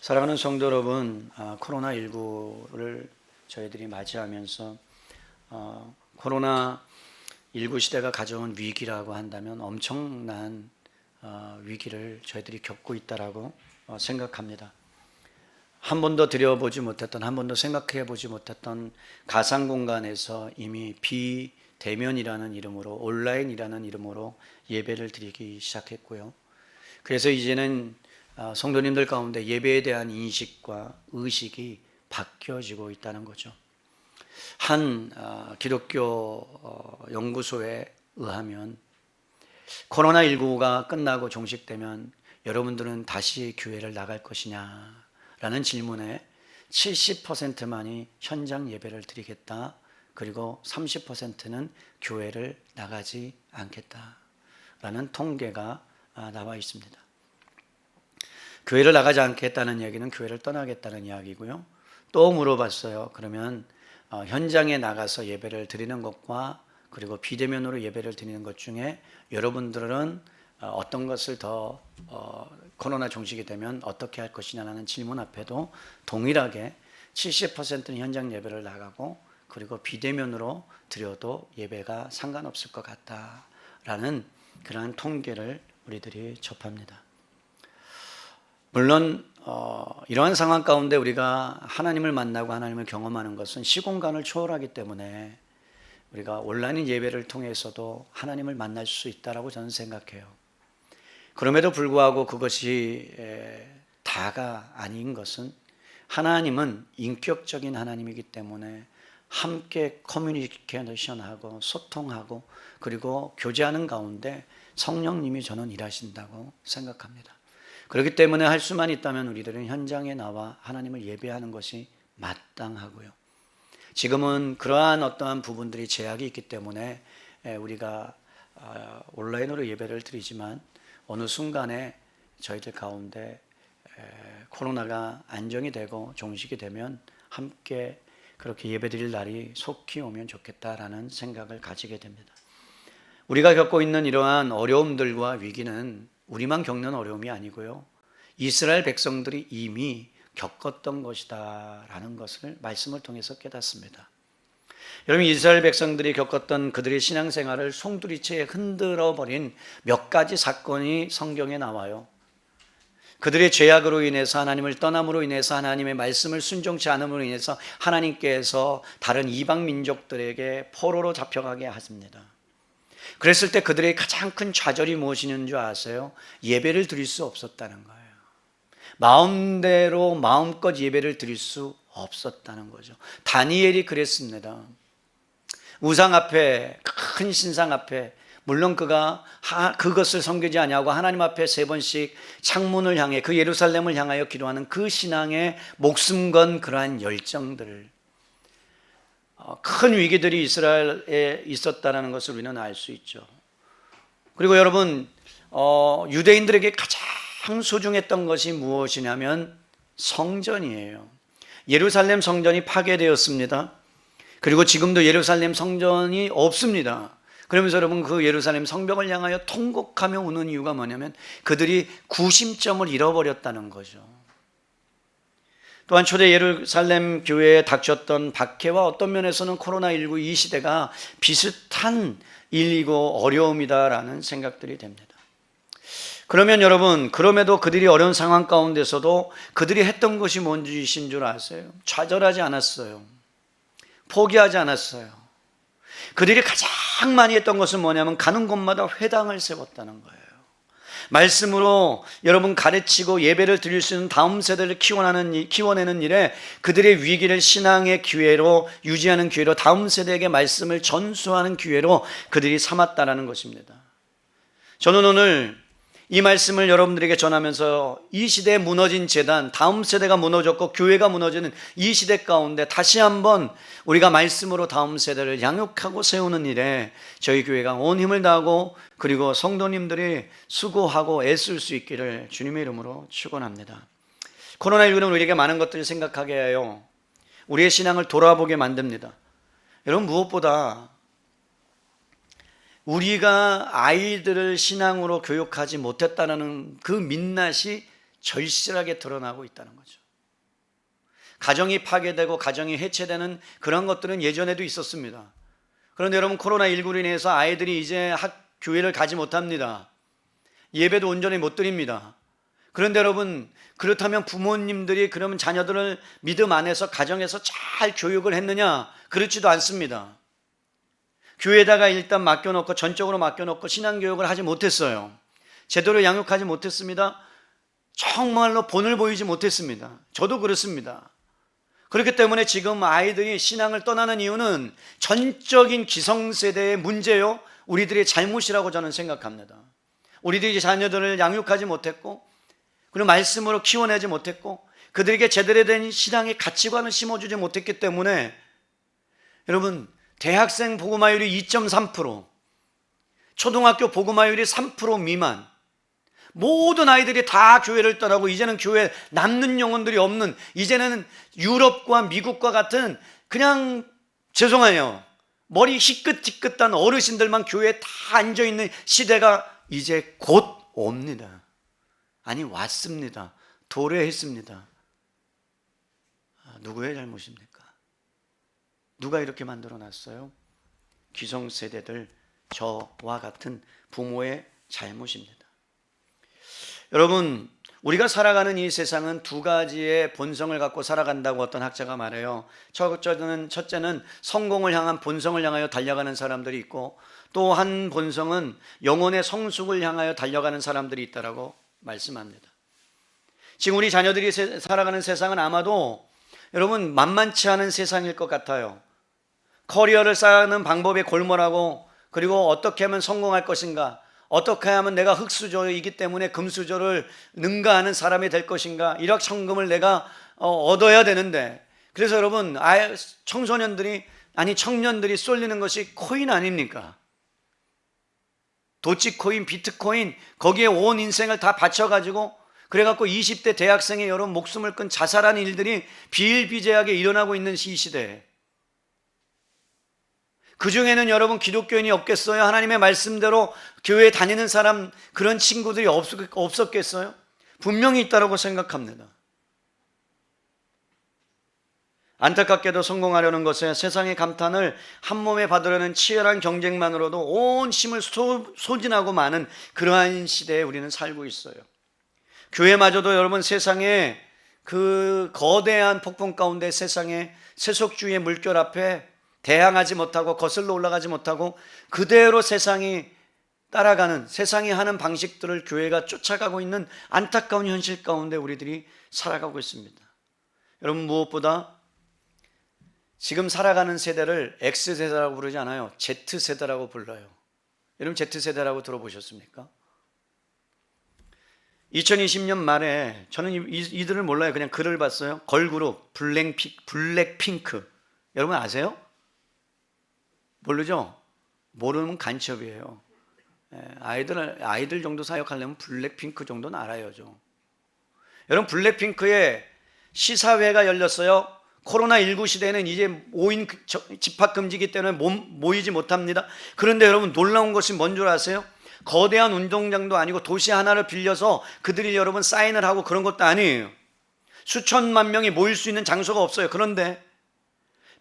사랑하는 성도 여러분, 코로나19를 저희들이 맞이하면서 코로나19 시대가 가져온 위기라고 한다면 엄청난 위기를 저희들이 겪고 있다라고 생각합니다. 한 번도 들여보지 못했던, 한 번도 생각해 보지 못했던 가상 공간에서 이미 비대면이라는 이름으로, 온라인이라는 이름으로 예배를 드리기 시작했고요. 그래서 이제는 성도님들 가운데 예배에 대한 인식과 의식이 바뀌어지고 있다는 거죠. 한 기독교 연구소에 의하면 코로나19가 끝나고 종식되면 여러분들은 다시 교회를 나갈 것이냐라는 질문에 70%만이 현장 예배를 드리겠다, 그리고 30%는 교회를 나가지 않겠다라는 통계가 나와 있습니다. 교회를 나가지 않겠다는 얘기는 교회를 떠나겠다는 이야기고요. 또 물어봤어요. 그러면 현장에 나가서 예배를 드리는 것과 그리고 비대면으로 예배를 드리는 것 중에 여러분들은 어떤 것을 더 코로나 종식이 되면 어떻게 할 것이냐는 질문 앞에도 동일하게 70%는 현장 예배를 나가고 그리고 비대면으로 드려도 예배가 상관없을 것 같다라는 그러한 통계를 우리들이 접합니다. 물론 이러한 상황 가운데 우리가 하나님을 만나고 하나님을 경험하는 것은 시공간을 초월하기 때문에 우리가 온라인 예배를 통해서도 하나님을 만날 수 있다라고 저는 생각해요. 그럼에도 불구하고 그것이 다가 아닌 것은 하나님은 인격적인 하나님이기 때문에 함께 커뮤니케이션하고 소통하고 그리고 교제하는 가운데 성령님이 저는 일하신다고 생각합니다. 그렇기 때문에 할 수만 있다면 우리들은 현장에 나와 하나님을 예배하는 것이 마땅하고요. 지금은 그러한 어떠한 부분들이 제약이 있기 때문에 우리가 온라인으로 예배를 드리지만 어느 순간에 저희들 가운데 코로나가 안정이 되고 종식이 되면 함께 그렇게 예배드릴 날이 속히 오면 좋겠다라는 생각을 가지게 됩니다. 우리가 겪고 있는 이러한 어려움들과 위기는 우리만 겪는 어려움이 아니고요, 이스라엘 백성들이 이미 겪었던 것이다 라는 것을 말씀을 통해서 깨닫습니다. 여러분, 이스라엘 백성들이 겪었던 그들의 신앙생활을 송두리째 흔들어 버린 몇 가지 사건이 성경에 나와요. 그들의 죄악으로 인해서, 하나님을 떠남으로 인해서, 하나님의 말씀을 순종치 않음으로 인해서 하나님께서 다른 이방 민족들에게 포로로 잡혀가게 하십니다. 그랬을 때 그들의 가장 큰 좌절이 무엇이냐는 줄 아세요? 예배를 드릴 수 없었다는 거예요. 마음대로 마음껏 예배를 드릴 수 없었다는 거죠. 다니엘이 그랬습니다. 우상 앞에, 큰 신상 앞에, 물론 그가 그것을 섬기지 아니하고 하나님 앞에 3번씩 창문을 향해, 그 예루살렘을 향하여 기도하는 그 신앙에 목숨 건 그러한 열정들을, 큰 위기들이 이스라엘에 있었다는 것을 우리는 알 수 있죠. 그리고 여러분, 유대인들에게 가장 소중했던 것이 무엇이냐면 성전이에요. 예루살렘 성전이 파괴되었습니다. 그리고 지금도 예루살렘 성전이 없습니다. 그러면서 여러분, 그 예루살렘 성벽을 향하여 통곡하며 우는 이유가 뭐냐면 그들이 구심점을 잃어버렸다는 거죠. 또한 초대 예루살렘 교회에 닥쳤던 박해와 어떤 면에서는 코로나19 이 시대가 비슷한 일이고 어려움이다라는 생각들이 됩니다. 그러면 여러분, 그럼에도 그들이 어려운 상황 가운데서도 그들이 했던 것이 뭔지신 줄 아세요? 좌절하지 않았어요. 포기하지 않았어요. 그들이 가장 많이 했던 것은 뭐냐면 가는 곳마다 회당을 세웠다는 거예요. 말씀으로 여러분 가르치고 예배를 드릴 수 있는 다음 세대를 키워내는 일에 그들의 위기를 신앙의 기회로 유지하는 기회로, 다음 세대에게 말씀을 전수하는 기회로 그들이 삼았다라는 것입니다. 저는 오늘 이 말씀을 여러분들에게 전하면서 이 시대에 무너진 재단, 다음 세대가 무너졌고 교회가 무너지는 이 시대 가운데 다시 한번 우리가 말씀으로 다음 세대를 양육하고 세우는 일에 저희 교회가 온 힘을 다하고 그리고 성도님들이 수고하고 애쓸 수 있기를 주님의 이름으로 축원합니다. 코로나19는 우리에게 많은 것들을 생각하게 해요. 우리의 신앙을 돌아보게 만듭니다. 여러분, 무엇보다 우리가 아이들을 신앙으로 교육하지 못했다는 그 민낯이 절실하게 드러나고 있다는 거죠. 가정이 파괴되고 가정이 해체되는 그런 것들은 예전에도 있었습니다. 그런데 여러분, 코로나19로 인해서 아이들이 이제 교회를 가지 못합니다. 예배도 온전히 못 드립니다. 그런데 여러분, 그렇다면 부모님들이 그러면 자녀들을 믿음 안에서 가정에서 잘 교육을 했느냐? 그렇지도 않습니다. 교회에다가 일단 맡겨놓고, 전적으로 맡겨놓고 신앙교육을 하지 못했어요. 제대로 양육하지 못했습니다. 정말로 본을 보이지 못했습니다. 저도 그렇습니다. 그렇기 때문에 지금 아이들이 신앙을 떠나는 이유는 전적인 기성세대의 문제요, 우리들의 잘못이라고 저는 생각합니다. 우리들이 자녀들을 양육하지 못했고, 그리고 말씀으로 키워내지 못했고, 그들에게 제대로 된 신앙의 가치관을 심어주지 못했기 때문에 여러분, 대학생 복음화율이 2.3%, 초등학교 복음화율이 3% 미만, 모든 아이들이 다 교회를 떠나고 이제는 교회에 남는 영혼들이 없는, 이제는 유럽과 미국과 같은 그냥 죄송해요, 머리 희끗희끗한 어르신들만 교회에 다 앉아있는 시대가 이제 곧 옵니다. 아니, 왔습니다. 도래했습니다. 누구의 잘못입니까? 누가 이렇게 만들어놨어요? 기성세대들, 저와 같은 부모의 잘못입니다. 여러분, 우리가 살아가는 이 세상은 두 가지의 본성을 갖고 살아간다고 어떤 학자가 말해요. 첫째는 성공을 향한 본성을 향하여 달려가는 사람들이 있고, 또 한 본성은 영혼의 성숙을 향하여 달려가는 사람들이 있다라고 말씀합니다. 지금 우리 자녀들이 살아가는 세상은 아마도 여러분 만만치 않은 세상일 것 같아요. 커리어를 쌓는 방법이 골몰하고, 그리고 어떻게 하면 성공할 것인가, 어떻게 하면 내가 흙수저이기 때문에 금수저를 능가하는 사람이 될 것인가, 일확천금을 내가 얻어야 되는데, 그래서 여러분, 청소년들이, 아니 청년들이 쏠리는 것이 코인 아닙니까? 도치코인, 비트코인, 거기에 온 인생을 다 바쳐가지고, 그래갖고 20대 대학생의 여러 목숨을 끈 자살하는 일들이 비일비재하게 일어나고 있는 이 시대에, 그 중에는 여러분 기독교인이 없겠어요? 하나님의 말씀대로 교회에 다니는 사람, 그런 친구들이 없었겠어요? 분명히 있다고 생각합니다. 안타깝게도 성공하려는 것에 세상의 감탄을 한 몸에 받으려는 치열한 경쟁만으로도 온 힘을 소진하고 마는 그러한 시대에 우리는 살고 있어요. 교회마저도 여러분 세상의 그 거대한 폭풍 가운데, 세상의 세속주의의 물결 앞에 대항하지 못하고 거슬러 올라가지 못하고 그대로 세상이 따라가는, 세상이 하는 방식들을 교회가 쫓아가고 있는 안타까운 현실 가운데 우리들이 살아가고 있습니다. 여러분, 무엇보다 지금 살아가는 세대를 X세대라고 부르지 않아요. Z세대라고 불러요. 여러분, Z세대라고 들어보셨습니까? 2020년 말에, 저는 이들을 몰라요. 그냥 글을 봤어요. 걸그룹 블랙핑크. 여러분 아세요? 모르죠? 모르면 간첩이에요. 아이들 정도 사역하려면 블랙핑크 정도는 알아야죠. 여러분, 블랙핑크의 시사회가 열렸어요. 코로나19 시대에는 이제 5인 집합금지이기 때문에 모이지 못합니다. 그런데 여러분, 놀라운 것이 뭔 줄 아세요? 거대한 운동장도 아니고 도시 하나를 빌려서 그들이 여러분 사인을 하고 그런 것도 아니에요. 수천만 명이 모일 수 있는 장소가 없어요. 그런데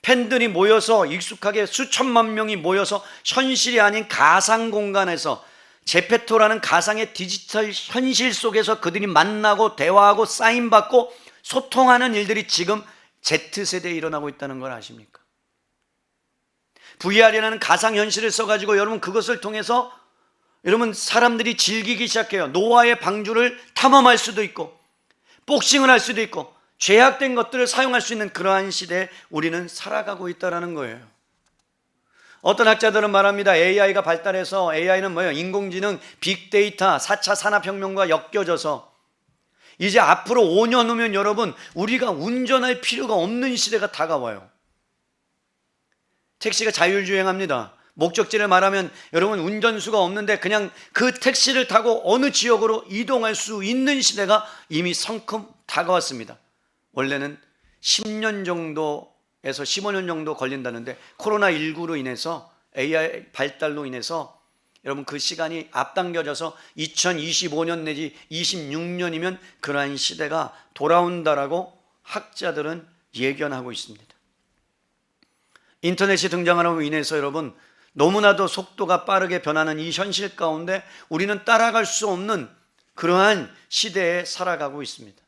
팬들이 모여서, 익숙하게 수천만 명이 모여서 현실이 아닌 가상 공간에서, 제페토라는 가상의 디지털 현실 속에서 그들이 만나고 대화하고 사인받고 소통하는 일들이 지금 Z세대에 일어나고 있다는 걸 아십니까? VR이라는 가상현실을 써가지고 여러분 그것을 통해서 여러분 사람들이 즐기기 시작해요. 노화의 방주를 탐험할 수도 있고, 복싱을 할 수도 있고, 죄악된 것들을 사용할 수 있는 그러한 시대에 우리는 살아가고 있다는 거예요. 어떤 학자들은 말합니다. AI가 발달해서, AI는 뭐예요? 인공지능, 빅데이터, 4차 산업혁명과 엮여져서 이제 앞으로 5년 후면 여러분 우리가 운전할 필요가 없는 시대가 다가와요. 택시가 자율주행합니다. 목적지를 말하면 여러분 운전수가 없는데 그냥 그 택시를 타고 어느 지역으로 이동할 수 있는 시대가 이미 성큼 다가왔습니다. 원래는 10년 정도에서 15년 정도 걸린다는데 코로나19로 인해서, AI 발달로 인해서 여러분 그 시간이 앞당겨져서 2025년 내지 26년이면 그러한 시대가 돌아온다라고 학자들은 예견하고 있습니다. 인터넷이 등장함으로 인해서 여러분 너무나도 속도가 빠르게 변하는 이 현실 가운데 우리는 따라갈 수 없는 그러한 시대에 살아가고 있습니다.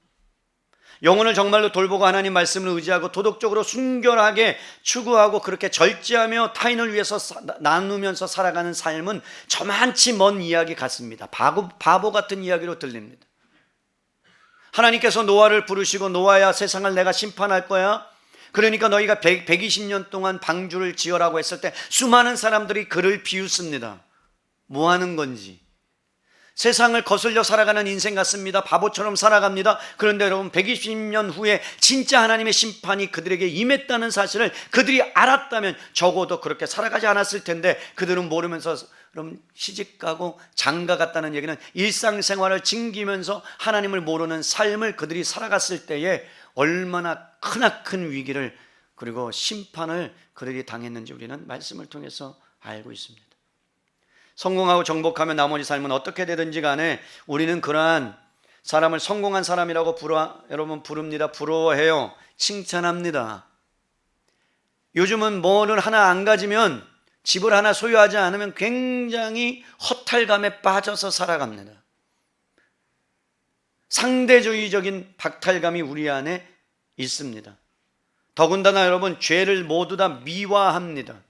영혼을 정말로 돌보고 하나님 말씀을 의지하고 도덕적으로 순결하게 추구하고 그렇게 절제하며 타인을 위해서 나누면서 살아가는 삶은 저만치 먼 이야기 같습니다. 바보 같은 이야기로 들립니다. 하나님께서 노아를 부르시고 노아야 세상을 내가 심판할 거야. 그러니까 너희가 120년 동안 방주를 지어라고 했을 때 수많은 사람들이 그를 비웃습니다. 뭐 하는 건지. 세상을 거슬려 살아가는 인생 같습니다. 바보처럼 살아갑니다. 그런데 여러분 120년 후에 진짜 하나님의 심판이 그들에게 임했다는 사실을 그들이 알았다면 적어도 그렇게 살아가지 않았을 텐데 그들은 모르면서 그럼 시집가고 장가갔다는 얘기는 일상생활을 즐기면서 하나님을 모르는 삶을 그들이 살아갔을 때에 얼마나 크나큰 위기를 그리고 심판을 그들이 당했는지 우리는 말씀을 통해서 알고 있습니다. 성공하고 정복하면 나머지 삶은 어떻게 되든지 간에 우리는 그러한 사람을 성공한 사람이라고 여러분 부릅니다. 부러워해요. 칭찬합니다. 요즘은 뭐를 하나 안 가지면 집을 하나 소유하지 않으면 굉장히 허탈감에 빠져서 살아갑니다. 상대주의적인 박탈감이 우리 안에 있습니다. 더군다나 여러분 죄를 모두 다 미화합니다.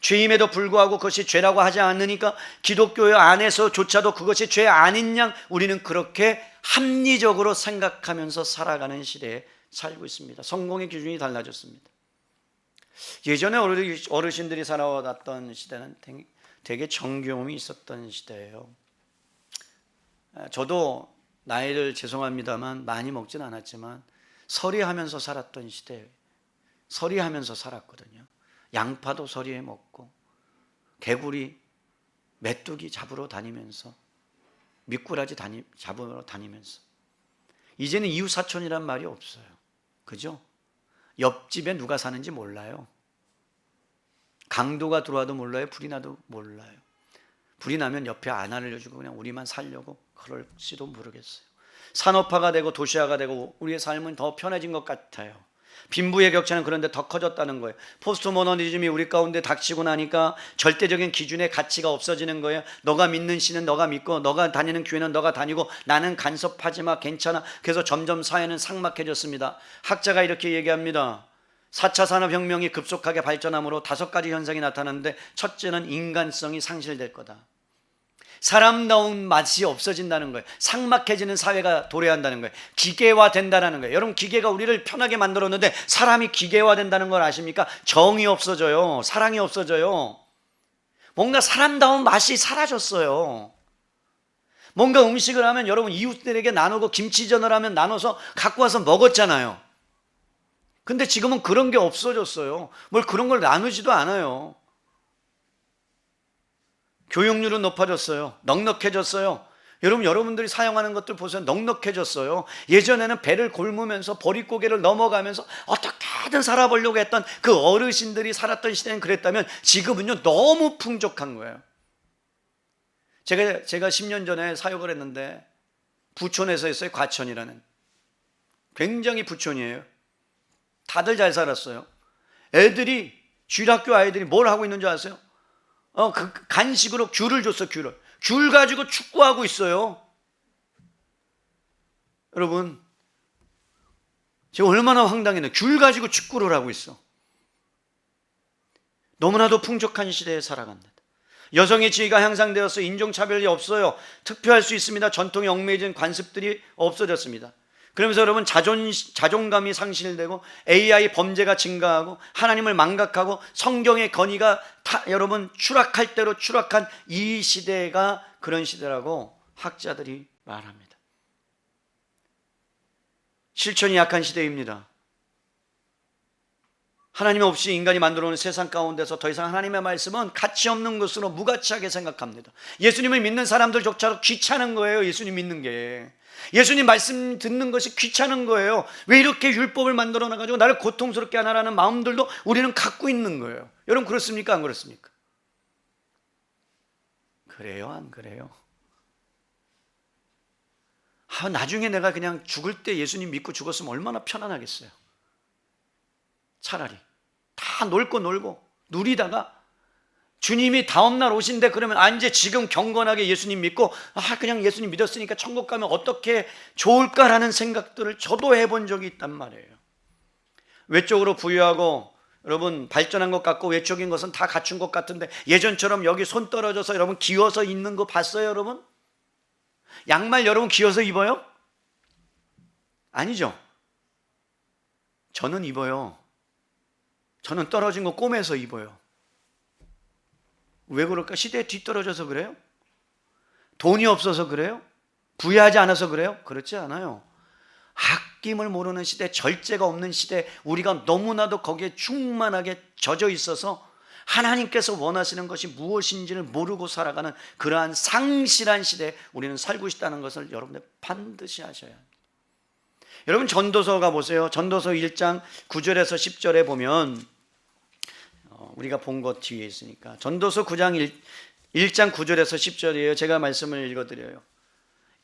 죄임에도 불구하고 그것이 죄라고 하지 않으니까 기독교 안에서조차도 그것이 죄 아닌 양 우리는 그렇게 합리적으로 생각하면서 살아가는 시대에 살고 있습니다. 성공의 기준이 달라졌습니다. 예전에 어르신들이 살아왔던 시대는 되게 정겨움이 있었던 시대예요. 저도 나이를 죄송합니다만 많이 먹진 않았지만 서리하면서 살았던 시대예요. 서리하면서 살았거든요. 양파도 서리에 먹고 개구리, 메뚜기 잡으러 다니면서 미꾸라지 잡으러 다니면서 이제는 이웃사촌이란 말이 없어요. 그죠? 옆집에 누가 사는지 몰라요. 강도가 들어와도 몰라요. 불이 나도 몰라요. 불이 나면 옆에 안 알려주고 그냥 우리만 살려고 그럴지도 모르겠어요. 산업화가 되고 도시화가 되고 우리의 삶은 더 편해진 것 같아요. 빈부의 격차는 그런데 더 커졌다는 거예요. 포스트모더니즘이 우리 가운데 닥치고 나니까 절대적인 기준의 가치가 없어지는 거예요. 너가 믿는 신은 너가 믿고 너가 다니는 교회는 너가 다니고 나는 간섭하지 마, 괜찮아. 그래서 점점 사회는 삭막해졌습니다. 학자가 이렇게 얘기합니다. 4차 산업혁명이 급속하게 발전함으로 5가지 현상이 나타나는데 첫째는 인간성이 상실될 거다. 사람다운 맛이 없어진다는 거예요. 삭막해지는 사회가 도래한다는 거예요. 기계화된다는 거예요. 여러분 기계가 우리를 편하게 만들었는데 사람이 기계화된다는 걸 아십니까? 정이 없어져요. 사랑이 없어져요. 뭔가 사람다운 맛이 사라졌어요. 뭔가 음식을 하면 여러분 이웃들에게 나누고 김치전을 하면 나눠서 갖고 와서 먹었잖아요. 근데 지금은 그런 게 없어졌어요. 뭘 그런 걸 나누지도 않아요. 교육률은 높아졌어요. 넉넉해졌어요. 여러분들이 사용하는 것들 보세요. 넉넉해졌어요. 예전에는 배를 골무면서 보릿고개를 넘어가면서 어떻게든 살아보려고 했던 그 어르신들이 살았던 시대는 그랬다면 지금은요 너무 풍족한 거예요. 제가 10년 전에 사역을 했는데 부촌에서 했어요. 과천이라는 굉장히 부촌이에요. 다들 잘 살았어요. 애들이 주일학교 아이들이 뭘 하고 있는 줄 아세요? 그 간식으로 귤을 줬어. 귤 가지고 축구하고 있어요. 여러분 제가 얼마나 황당했나. 귤 가지고 축구를 하고 있어. 너무나도 풍족한 시대에 살아갑니다. 여성의 지위가 향상되어서 인종차별이 없어요. 투표할 수 있습니다. 전통에 얽매여진 관습들이 없어졌습니다. 그러면서 여러분 자존감이 상실되고 AI 범죄가 증가하고 하나님을 망각하고 성경의 건의가 여러분 추락할 대로 추락한 이 시대가 그런 시대라고 학자들이 말합니다. 실천이 약한 시대입니다. 하나님 없이 인간이 만들어놓은 세상 가운데서 더 이상 하나님의 말씀은 가치 없는 것으로 무가치하게 생각합니다. 예수님을 믿는 사람들조차도 귀찮은 거예요. 예수님 믿는 게. 예수님 말씀 듣는 것이 귀찮은 거예요. 왜 이렇게 율법을 만들어 놔가지고 나를 고통스럽게 하나라는 마음들도 우리는 갖고 있는 거예요. 여러분 그렇습니까? 안 그렇습니까? 그래요, 안 그래요? 나중에 내가 그냥 죽을 때 예수님 믿고 죽었으면 얼마나 편안하겠어요. 차라리 다 놀고 누리다가 주님이 다음날 오신대 그러면 이제 지금 경건하게 예수님 믿고 그냥 예수님 믿었으니까 천국 가면 어떻게 좋을까라는 생각들을 저도 해본 적이 있단 말이에요. 외적으로 부유하고 여러분 발전한 것 같고 외적인 것은 다 갖춘 것 같은데 예전처럼 여기 손 떨어져서 여러분 기어서 입는 거 봤어요 여러분? 양말 여러분 기어서 입어요? 아니죠. 저는 입어요. 저는 떨어진 거 꼬매서 입어요. 왜 그럴까? 시대에 뒤떨어져서 그래요? 돈이 없어서 그래요? 부유하지 않아서 그래요? 그렇지 않아요. 아낌을 모르는 시대, 절제가 없는 시대, 우리가 너무나도 거기에 충만하게 젖어 있어서 하나님께서 원하시는 것이 무엇인지를 모르고 살아가는 그러한 상실한 시대에 우리는 살고 있다는 것을 여러분들 반드시 아셔야 합니다. 여러분 전도서 가보세요. 전도서 1장 9절에서 10절에 보면 우리가 본 것 뒤에 있으니까 전도서 9장 1장 9절에서 10절이에요. 제가 말씀을 읽어드려요.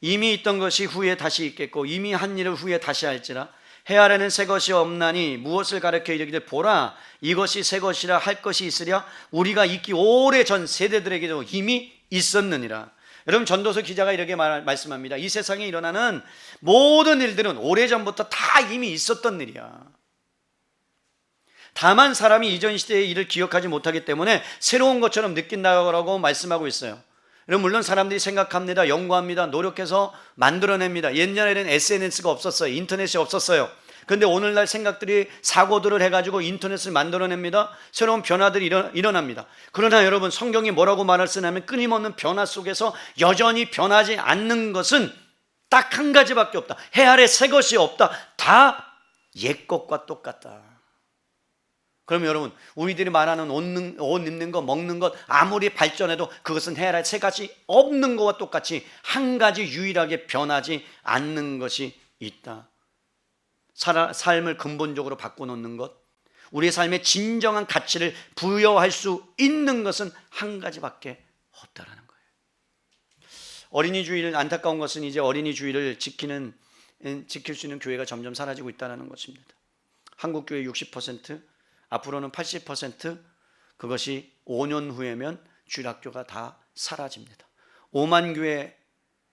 이미 있던 것이 후에 다시 있겠고 이미 한 일을 후에 다시 할지라 해 아래는 새 것이 없나니 무엇을 가르쳐 이르기를 보라 이것이 새 것이라 할 것이 있으랴 우리가 있기 오래전 세대들에게도 이미 있었느니라. 여러분 전도서 기자가 이렇게 말씀합니다. 이 세상에 일어나는 모든 일들은 오래전부터 다 이미 있었던 일이야. 다만 사람이 이전 시대의 일을 기억하지 못하기 때문에 새로운 것처럼 느낀다고 말씀하고 있어요. 여러분 물론 사람들이 생각합니다. 연구합니다. 노력해서 만들어냅니다. 옛날에는 SNS가 없었어요. 인터넷이 없었어요. 그런데 오늘날 생각들이 사고들을 해가지고 인터넷을 만들어냅니다. 새로운 변화들이 일어납니다. 그러나 여러분 성경이 뭐라고 말을 쓰냐면 끊임없는 변화 속에서 여전히 변하지 않는 것은 딱 한 가지밖에 없다. 해 아래 새 것이 없다. 다 옛 것과 똑같다. 그러면 여러분 우리들이 말하는 옷 입는 것 먹는 것 아무리 발전해도 그것은 해 아래 새 가지 없는 것과 똑같이 한 가지 유일하게 변하지 않는 것이 있다. 삶을 근본적으로 바꿔놓는 것, 우리의 삶에 진정한 가치를 부여할 수 있는 것은 한 가지밖에 없다라는 거예요. 어린이 주일 안타까운 것은 이제 어린이 주일을 지킬 수 있는 교회가 점점 사라지고 있다는 것입니다. 한국 교회 60%, 앞으로는 80% 그것이 5년 후에면 주일학교가 다 사라집니다. 5만 교회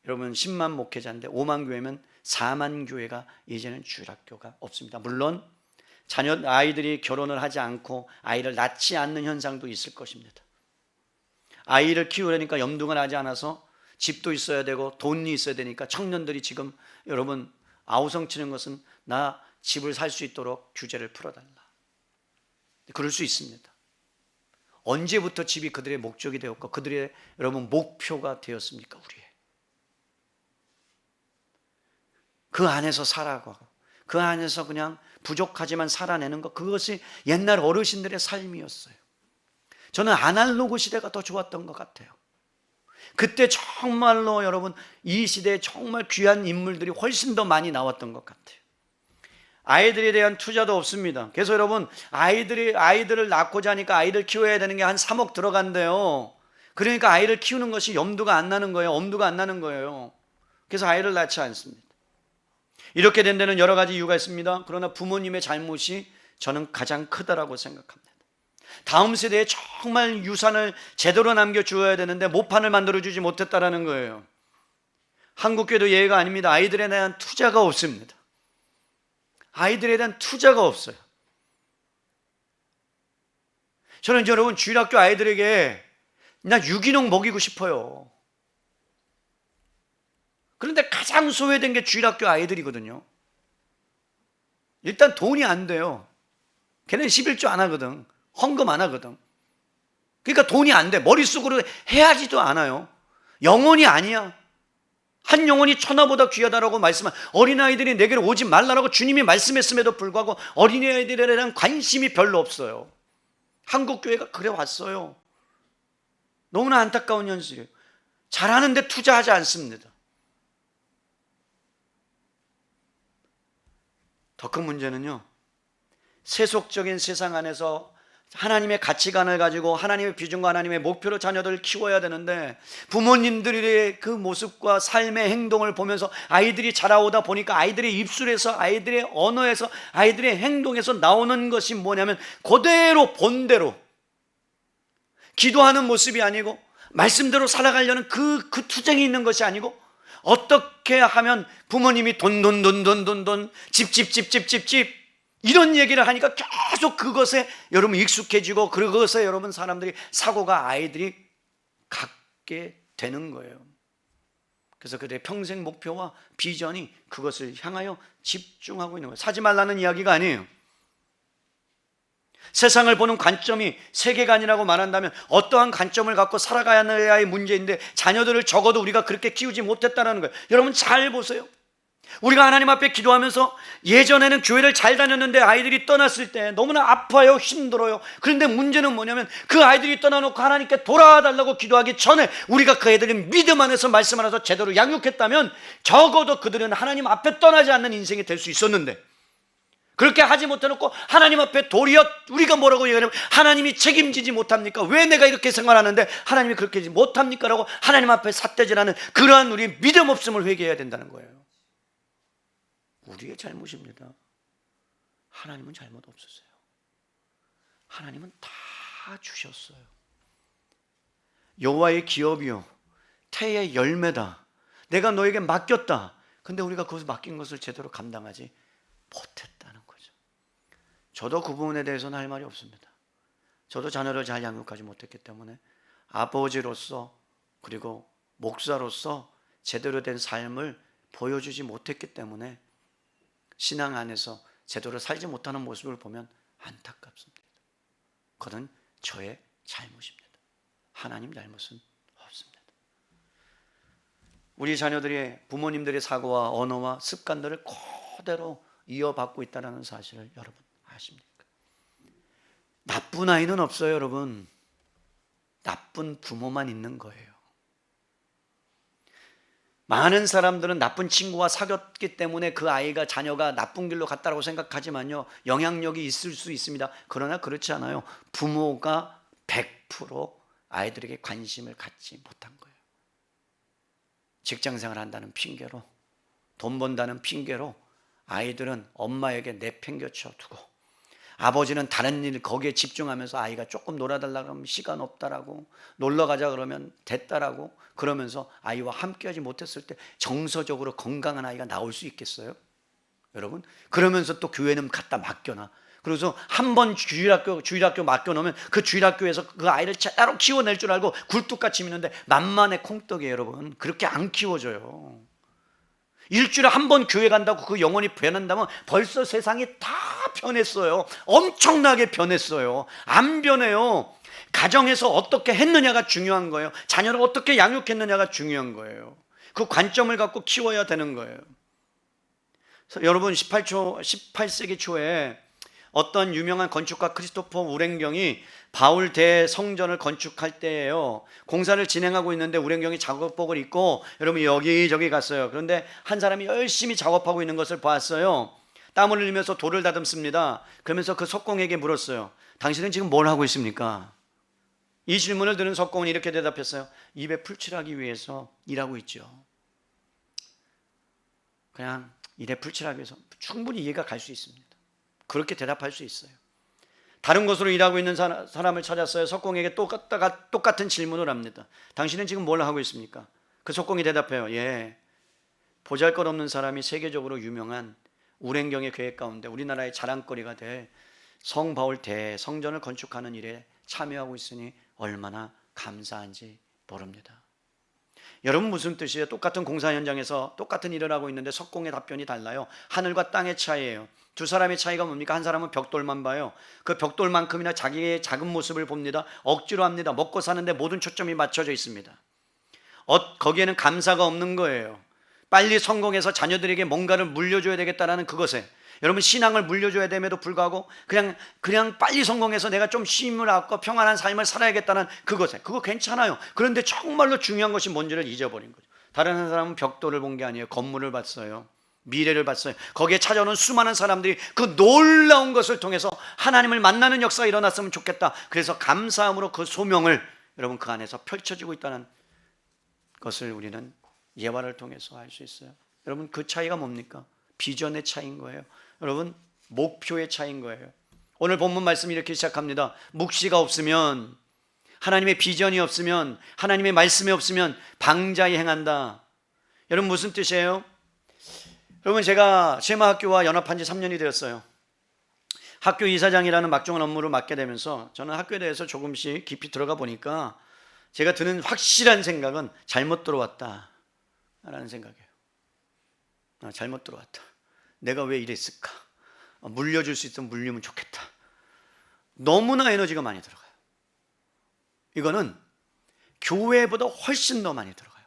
여러분 10만 목회자인데 5만 교회면 4만 교회가 이제는 주일학교가 없습니다. 물론 아이들이 결혼을 하지 않고 아이를 낳지 않는 현상도 있을 것입니다. 아이를 키우려니까 염두가 나지 않아서 집도 있어야 되고 돈이 있어야 되니까 청년들이 지금 여러분 아우성치는 것은 나 집을 살 수 있도록 규제를 풀어달라. 그럴 수 있습니다. 언제부터 집이 그들의 목적이 되었고 그들의 여러분 목표가 되었습니까? 우리의 그 안에서 살아가고 그 안에서 그냥 부족하지만 살아내는 것, 그것이 옛날 어르신들의 삶이었어요. 저는 아날로그 시대가 더 좋았던 것 같아요. 그때 정말로 여러분 이 시대에 정말 귀한 인물들이 훨씬 더 많이 나왔던 것 같아요. 아이들에 대한 투자도 없습니다. 그래서 여러분 아이들을 낳고자 하니까 아이를 키워야 되는 게 한 3억 들어간대요. 그러니까 아이를 키우는 것이 엄두가 안 나는 거예요. 그래서 아이를 낳지 않습니다. 이렇게 된 데는 여러 가지 이유가 있습니다. 그러나 부모님의 잘못이 저는 가장 크다라고 생각합니다. 다음 세대에 정말 유산을 제대로 남겨주어야 되는데 모판을 만들어주지 못했다라는 거예요. 한국교회도 예외가 아닙니다. 아이들에 대한 투자가 없습니다. 아이들에 대한 투자가 없어요. 저는 여러분 주일학교 아이들에게 나 유기농 먹이고 싶어요. 그런데 가장 소외된 게 주일학교 아이들이거든요. 일단 돈이 안 돼요. 걔는 11조 안 하거든. 헌금 안 하거든. 그러니까 돈이 안 돼. 머릿속으로 해야지도 않아요. 영혼이 아니야. 한 영혼이 천하보다 귀하다라고 말씀한 어린아이들이 내게로 오지 말라라고 주님이 말씀했음에도 불구하고 어린아이들에 대한 관심이 별로 없어요. 한국교회가 그래 왔어요. 너무나 안타까운 현실이에요. 잘하는데 투자하지 않습니다. 더 큰 문제는요, 세속적인 세상 안에서 하나님의 가치관을 가지고 하나님의 비전과 하나님의 목표로 자녀들을 키워야 되는데, 부모님들의 그 모습과 삶의 행동을 보면서 아이들이 자라오다 보니까 아이들의 입술에서, 아이들의 언어에서, 아이들의 행동에서 나오는 것이 뭐냐면 그대로 본대로 기도하는 모습이 아니고 말씀대로 살아가려는 그 투쟁이 있는 것이 아니고, 어떻게 하면 부모님이 돈 집 이런 얘기를 하니까 계속 그것에 여러분 익숙해지고, 그것에 여러분 사람들이 사고가 아이들이 갖게 되는 거예요. 그래서 그들의 평생 목표와 비전이 그것을 향하여 집중하고 있는 거예요. 사지 말라는 이야기가 아니에요. 세상을 보는 관점이 세계관이라고 말한다면 어떠한 관점을 갖고 살아가야 하느냐의 문제인데, 자녀들을 적어도 우리가 그렇게 키우지 못했다는 거예요. 여러분 잘 보세요. 우리가 하나님 앞에 기도하면서 예전에는 교회를 잘 다녔는데 아이들이 떠났을 때 너무나 아파요, 힘들어요. 그런데 문제는 뭐냐면 그 아이들이 떠나놓고 하나님께 돌아달라고 기도하기 전에 우리가 그 애들이 믿음 안에서 말씀 안에서 제대로 양육했다면 적어도 그들은 하나님 앞에 떠나지 않는 인생이 될 수 있었는데, 그렇게 하지 못해놓고 하나님 앞에 도리어 우리가 뭐라고 얘기하냐면, 하나님이 책임지지 못합니까? 왜 내가 이렇게 생활하는데 하나님이 그렇게 하지 못합니까? 라고 하나님 앞에 삿대질하는 그러한 우리 믿음 없음을 회개해야 된다는 거예요. 우리의 잘못입니다. 하나님은 잘못 없으세요. 하나님은 다 주셨어요. 여호와의 기업이요 태의 열매다. 내가 너에게 맡겼다. 근데 우리가 그것을 맡긴 것을 제대로 감당하지 못했다는 거죠. 저도 그 부분에 대해서는 할 말이 없습니다. 저도 자녀를 잘 양육하지 못했기 때문에 아버지로서 그리고 목사로서 제대로 된 삶을 보여주지 못했기 때문에 신앙 안에서 제대로 살지 못하는 모습을 보면 안타깝습니다. 그건 저의 잘못입니다. 하나님 잘못은 없습니다. 우리 자녀들이 부모님들의 사고와 언어와 습관들을 그대로 이어받고 있다는 사실을 여러분 아십니까? 나쁜 아이는 없어요, 여러분. 나쁜 부모만 있는 거예요. 많은 사람들은 나쁜 친구와 사귀었기 때문에 그 아이가, 자녀가 나쁜 길로 갔다고 생각하지만요, 영향력이 있을 수 있습니다. 그러나 그렇지 않아요. 부모가 100% 아이들에게 관심을 갖지 못한 거예요. 직장생활 한다는 핑계로, 돈 번다는 핑계로 아이들은 엄마에게 내팽겨쳐 두고, 아버지는 다른 일 거기에 집중하면서 아이가 조금 놀아달라 그러면 시간 없다라고, 놀러 가자 그러면 됐다라고 그러면서 아이와 함께하지 못했을 때 정서적으로 건강한 아이가 나올 수 있겠어요? 여러분, 그러면서 또 교회는 갖다 맡겨놔. 그래서 한 번 주일학교 맡겨놓으면 그 주일학교에서 그 아이를 제대로 키워낼 줄 알고 굴뚝같이 미는데 만만의 콩떡이에요. 여러분, 그렇게 안 키워져요. 일주일에 한 번 교회 간다고 그 영혼이 변한다면 벌써 세상이 다 변했어요. 엄청나게 변했어요. 안 변해요. 가정에서 어떻게 했느냐가 중요한 거예요. 자녀를 어떻게 양육했느냐가 중요한 거예요. 그 관점을 갖고 키워야 되는 거예요. 그래서 여러분, 18세기 초에 어떤 유명한 건축가 크리스토퍼 우랭경이 바울 대성전을 건축할 때예요. 공사를 진행하고 있는데 우랭경이 작업복을 입고 여러분 여기저기 갔어요. 그런데 한 사람이 열심히 작업하고 있는 것을 봤어요. 땀을 흘리면서 돌을 다듬습니다. 그러면서 그 석공에게 물었어요. 당신은 지금 뭘 하고 있습니까? 이 질문을 들은 석공은 이렇게 대답했어요. 입에 풀칠하기 위해서 일하고 있죠. 그냥 일에 풀칠하기 위해서. 충분히 이해가 갈 수 있습니다. 그렇게 대답할 수 있어요. 다른 곳으로 일하고 있는 사람을 찾았어요. 석공에게 똑같은 질문을 합니다. 당신은 지금 뭘 하고 있습니까? 그 석공이 대답해요. 예, 보잘것없는 사람이 세계적으로 유명한 우랭경의 계획 가운데 우리나라의 자랑거리가 될 성바울 대성전을 건축하는 일에 참여하고 있으니 얼마나 감사한지 모릅니다. 여러분, 무슨 뜻이에요? 똑같은 공사 현장에서 똑같은 일을 하고 있는데 석공의 답변이 달라요. 하늘과 땅의 차이예요. 두 사람의 차이가 뭡니까? 한 사람은 벽돌만 봐요. 그 벽돌만큼이나 자기의 작은 모습을 봅니다. 억지로 합니다. 먹고 사는데 모든 초점이 맞춰져 있습니다. 거기에는 감사가 없는 거예요. 빨리 성공해서 자녀들에게 뭔가를 물려줘야 되겠다라는 그것에, 여러분, 신앙을 물려줘야 됨에도 불구하고 그냥 빨리 성공해서 내가 좀 쉼을 얻고 평안한 삶을 살아야겠다는 그것에, 그거 괜찮아요. 그런데 정말로 중요한 것이 뭔지를 잊어버린 거죠. 다른 한 사람은 벽돌을 본 게 아니에요. 건물을 봤어요. 미래를 봤어요. 거기에 찾아오는 수많은 사람들이 그 놀라운 것을 통해서 하나님을 만나는 역사가 일어났으면 좋겠다. 그래서 감사함으로 그 소명을 여러분 그 안에서 펼쳐지고 있다는 것을 우리는 예화를 통해서 알 수 있어요. 여러분 그 차이가 뭡니까? 비전의 차이인 거예요. 여러분 목표의 차이인 거예요. 오늘 본문 말씀이 이렇게 시작합니다. 묵시가 없으면, 하나님의 비전이 없으면, 하나님의 말씀이 없으면 방자히 행한다. 여러분 무슨 뜻이에요? 여러분 제가 쉐마학교와 연합한 지 3년이 되었어요. 학교 이사장이라는 막중한 업무를 맡게 되면서 저는 학교에 대해서 조금씩 깊이 들어가 보니까 제가 드는 확실한 생각은 잘못 들어왔다 라는 생각이에요. 잘못 들어왔다. 내가 왜 이랬을까? 물려줄 수 있으면 물리면 좋겠다. 너무나 에너지가 많이 들어가요. 이거는 교회보다 훨씬 더 많이 들어가요.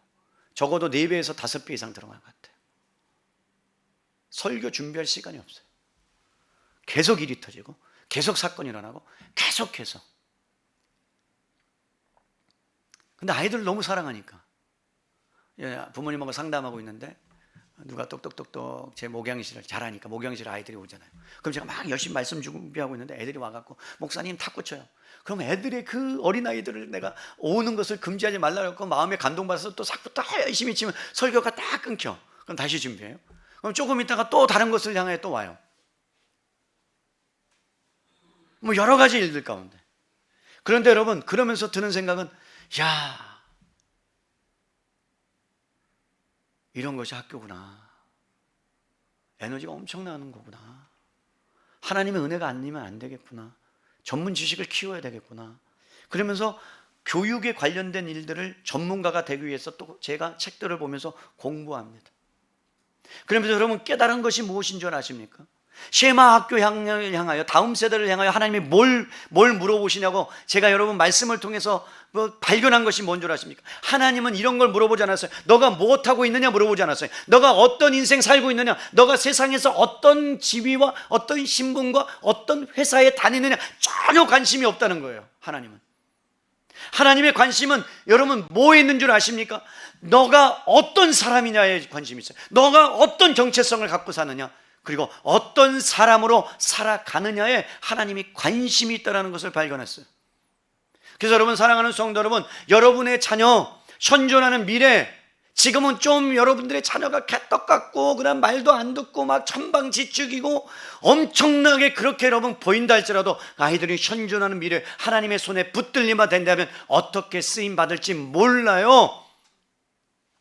적어도 4배에서 5배 이상 들어간 것 같아요. 설교 준비할 시간이 없어요. 계속 일이 터지고 계속 사건이 일어나고 계속해서. 근데 아이들을 너무 사랑하니까 부모님하고 상담하고 있는데 누가 똑똑똑똑 제 목양실을 잘하니까 목양실 아이들이 오잖아요. 그럼 제가 막 열심히 말씀 준비하고 있는데 애들이 와갖고 목사님 탁구 쳐요. 그럼 애들의 그 어린아이들을 내가 오는 것을 금지하지 말라고 마음에 감동받아서 또 삭부 더 열심히 치면 설교가 딱 끊겨. 그럼 다시 준비해요. 그럼 조금 있다가 또 다른 것을 향해 또 와요. 뭐 여러 가지 일들 가운데. 그런데 여러분 그러면서 드는 생각은 야, 이런 것이 학교구나. 에너지가 엄청나는 거구나. 하나님의 은혜가 아니면 안 되겠구나. 전문 지식을 키워야 되겠구나. 그러면서 교육에 관련된 일들을 전문가가 되기 위해서 또 제가 책들을 보면서 공부합니다. 그러면서 여러분 깨달은 것이 무엇인 줄 아십니까? 쉐마 학교 향하여 다음 세대를 향하여 하나님이 뭘 물어보시냐고 제가 여러분 말씀을 통해서 발견한 것이 뭔 줄 아십니까? 하나님은 이런 걸 물어보지 않았어요. 너가 무엇하고 있느냐 물어보지 않았어요. 너가 어떤 인생 살고 있느냐, 너가 세상에서 어떤 지위와 어떤 신분과 어떤 회사에 다니느냐 전혀 관심이 없다는 거예요. 하나님의 관심은 여러분 뭐에 있는 줄 아십니까? 너가 어떤 사람이냐에 관심이 있어요. 너가 어떤 정체성을 갖고 사느냐, 그리고 어떤 사람으로 살아가느냐에 하나님이 관심이 있다는 것을 발견했어요. 그래서 여러분 사랑하는 성도 여러분, 여러분의 자녀 현존하는 미래, 지금은 좀 여러분들의 자녀가 개떡 같고 그다음 말도 안 듣고 막 천방지축이고 엄청나게 그렇게 여러분 보인다 할지라도 아이들이 현존하는 미래 하나님의 손에 붙들리만 된다면 어떻게 쓰임 받을지 몰라요.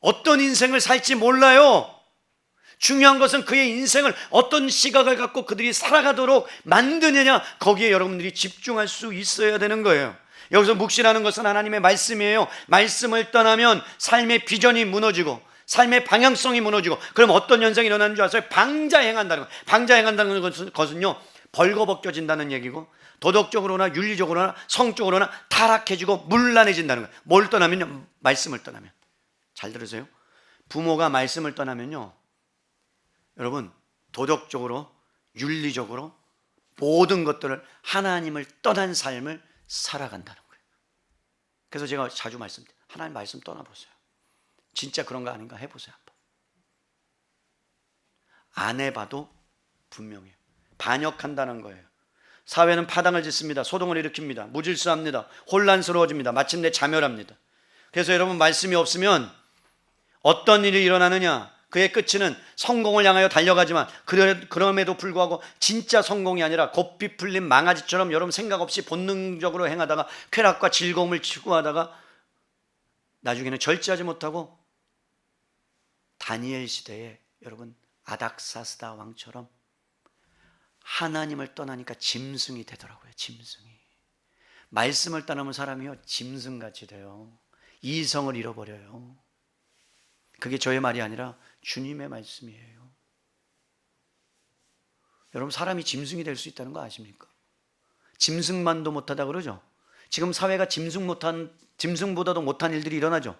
어떤 인생을 살지 몰라요. 중요한 것은 그의 인생을 어떤 시각을 갖고 그들이 살아가도록 만드느냐, 거기에 여러분들이 집중할 수 있어야 되는 거예요. 여기서 묵시라는 것은 하나님의 말씀이에요. 말씀을 떠나면 삶의 비전이 무너지고 삶의 방향성이 무너지고, 그럼 어떤 현상이 일어나는 줄 아세요? 방자행한다는 거예요. 방자행한다는 것은요 벌거벗겨진다는 얘기고, 도덕적으로나 윤리적으로나 성적으로나 타락해지고 문란해진다는 거예요. 뭘 떠나면요? 말씀을 떠나면. 잘 들으세요. 부모가 말씀을 떠나면요 여러분 도덕적으로 윤리적으로 모든 것들을 하나님을 떠난 삶을 살아간다는 거예요. 그래서 제가 자주 말씀드려요. 하나님 말씀 떠나보세요. 진짜 그런 거 아닌가 해보세요. 한번. 안 해봐도 분명해요. 반역한다는 거예요. 사회는 파당을 짓습니다. 소동을 일으킵니다. 무질서합니다. 혼란스러워집니다. 마침내 자멸합니다. 그래서 여러분 말씀이 없으면 어떤 일이 일어나느냐, 그의 끝은 성공을 향하여 달려가지만 그럼에도 불구하고 진짜 성공이 아니라 곱비 풀린 망아지처럼 여러분 생각 없이 본능적으로 행하다가 쾌락과 즐거움을 추구하다가 나중에는 절제하지 못하고 다니엘 시대에 여러분 아닥사스다 왕처럼 하나님을 떠나니까 짐승이 되더라고요. 짐승이. 말씀을 떠나면 사람이요 짐승같이 돼요. 이성을 잃어버려요. 그게 저의 말이 아니라 주님의 말씀이에요. 여러분 사람이 짐승이 될 수 있다는 거 아십니까? 짐승만도 못하다 그러죠. 지금 사회가 짐승보다도 못한 일들이 일어나죠.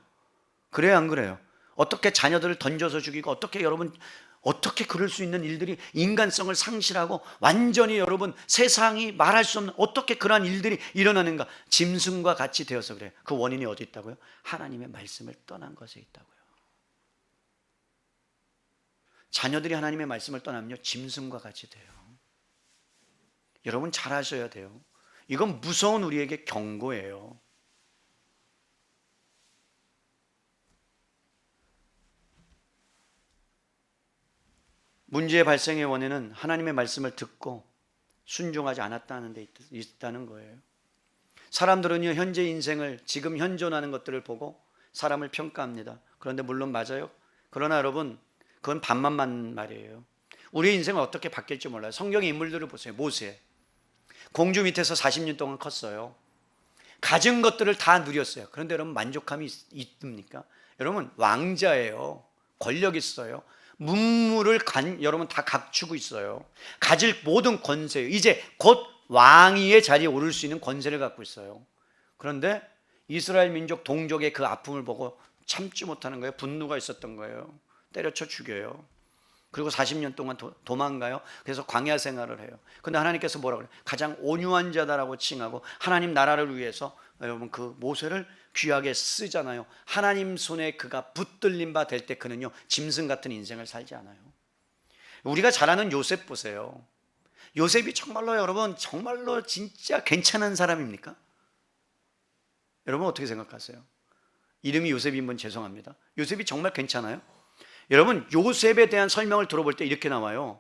그래요 안 그래요? 어떻게 자녀들을 던져서 죽이고 어떻게 그럴 수 있는 일들이 인간성을 상실하고 완전히 여러분 세상이 말할 수 없는 어떻게 그러한 일들이 일어나는가. 짐승과 같이 되어서 그래요. 그 원인이 어디 있다고요? 하나님의 말씀을 떠난 것에 있다고요. 자녀들이 하나님의 말씀을 떠나면요, 짐승과 같이 돼요. 여러분 잘 아셔야 돼요. 이건 무서운 우리에게 경고예요. 문제의 발생의 원인은 하나님의 말씀을 듣고 순종하지 않았다는 데 있다는 거예요. 사람들은요, 현재 인생을, 지금 현존하는 것들을 보고 사람을 평가합니다. 그런데 물론 맞아요. 그러나 여러분, 그건 반만만 말이에요. 우리 인생은 어떻게 바뀔지 몰라요. 성경의 인물들을 보세요. 모세, 공주 밑에서 40년 동안 컸어요. 가진 것들을 다 누렸어요. 그런데 여러분 만족함이 있습니까? 여러분 왕자예요. 권력 있어요. 문물을 여러분 다 갖추고 있어요. 가질 모든 권세요. 이제 곧 왕위의 자리에 오를 수 있는 권세를 갖고 있어요. 그런데 이스라엘 민족 동족의 그 아픔을 보고 참지 못하는 거예요. 분노가 있었던 거예요. 때려쳐 죽여요. 그리고 40년 동안 도망가요. 그래서 광야 생활을 해요. 근데 하나님께서 뭐라고 그래요? 가장 온유한 자다라고 칭하고 하나님 나라를 위해서 여러분 그 모세를 귀하게 쓰잖아요. 하나님 손에 그가 붙들린 바 될 때 그는요, 짐승 같은 인생을 살지 않아요. 우리가 잘 아는 요셉 보세요. 요셉이 정말로 여러분 정말로 진짜 괜찮은 사람입니까? 여러분 어떻게 생각하세요? 이름이 요셉인 분 죄송합니다. 요셉이 정말 괜찮아요? 여러분 요셉에 대한 설명을 들어볼 때 이렇게 나와요.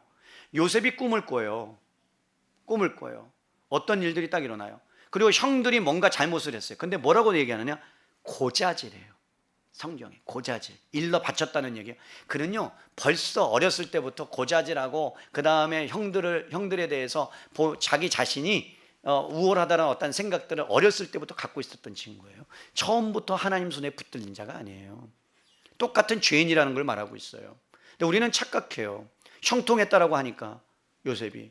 요셉이 꿈을 꿔요. 꿈을 꿔요. 어떤 일들이 딱 일어나요. 그리고 형들이 뭔가 잘못을 했어요. 근데 뭐라고 얘기하느냐? 고자질이에요. 성경에 고자질, 일러 바쳤다는 얘기예요. 그는요 벌써 어렸을 때부터 고자질하고 그 다음에 형들에 대해서 자기 자신이 우월하다는 어떤 생각들을 어렸을 때부터 갖고 있었던 친구예요. 처음부터 하나님 손에 붙들린 자가 아니에요. 똑같은 죄인이라는 걸 말하고 있어요. 근데 우리는 착각해요. 형통했다라고 하니까 요셉이,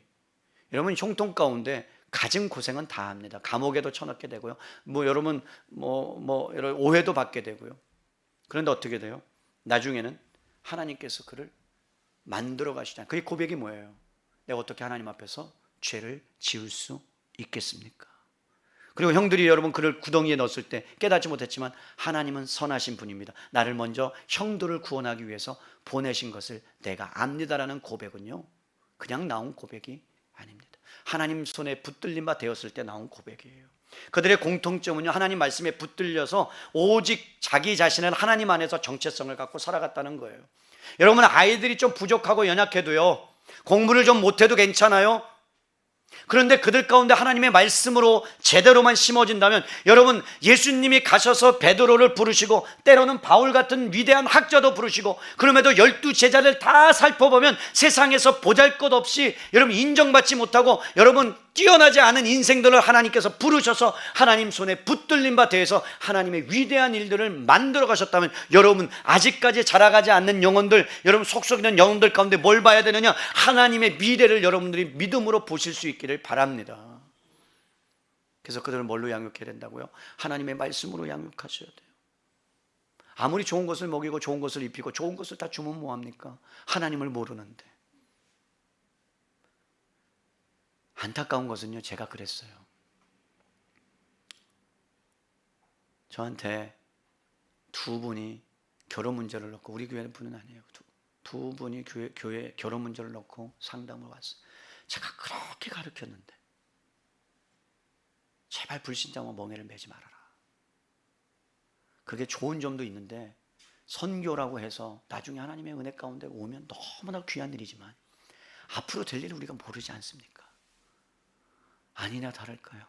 여러분 형통 가운데 가진 고생은 다 합니다. 감옥에도 쳐넣게 되고요. 여러분 여러 오해도 받게 되고요. 그런데 어떻게 돼요? 나중에는 하나님께서 그를 만들어 가시잖아요. 그게 고백이 뭐예요? 내가 어떻게 하나님 앞에서 죄를 지을 수 있겠습니까? 그리고 형들이 여러분 그를 구덩이에 넣었을 때 깨닫지 못했지만 하나님은 선하신 분입니다. 나를 먼저 형들을 구원하기 위해서 보내신 것을 내가 압니다라는 고백은요, 그냥 나온 고백이 아닙니다. 하나님 손에 붙들린 바 되었을 때 나온 고백이에요. 그들의 공통점은요, 하나님 말씀에 붙들려서 오직 자기 자신을 하나님 안에서 정체성을 갖고 살아갔다는 거예요. 여러분 아이들이 좀 부족하고 연약해도요, 공부를 좀 못해도 괜찮아요. 그런데 그들 가운데 하나님의 말씀으로 제대로만 심어진다면, 여러분 예수님이 가셔서 베드로를 부르시고 때로는 바울 같은 위대한 학자도 부르시고 그럼에도 12 제자를 다 살펴보면 세상에서 보잘것없이 여러분 인정받지 못하고 여러분 뛰어나지 않은 인생들을 하나님께서 부르셔서 하나님 손에 붙들린 바 되어서 하나님의 위대한 일들을 만들어 가셨다면, 여러분 아직까지 자라가지 않는 영혼들, 여러분 속썩이는 영혼들 가운데 뭘 봐야 되느냐? 하나님의 미래를 여러분들이 믿음으로 보실 수 있기를 바랍니다. 그래서 그들을 뭘로 양육해야 된다고요? 하나님의 말씀으로 양육하셔야 돼요. 아무리 좋은 것을 먹이고 좋은 것을 입히고 좋은 것을 다 주면 뭐합니까? 하나님을 모르는데. 안타까운 것은요, 제가 그랬어요. 저한테 두 분이 결혼 문제를 놓고, 우리 교회 분은 아니에요. 두 분이 교회 결혼 문제를 놓고 상담을 왔어요. 제가 그렇게 가르쳤는데 제발 불신자와 멍에를 매지 말아라. 그게 좋은 점도 있는데 선교라고 해서 나중에 하나님의 은혜 가운데 오면 너무나 귀한 일이지만 앞으로 될 일을 우리가 모르지 않습니까? 아니나 다를까요?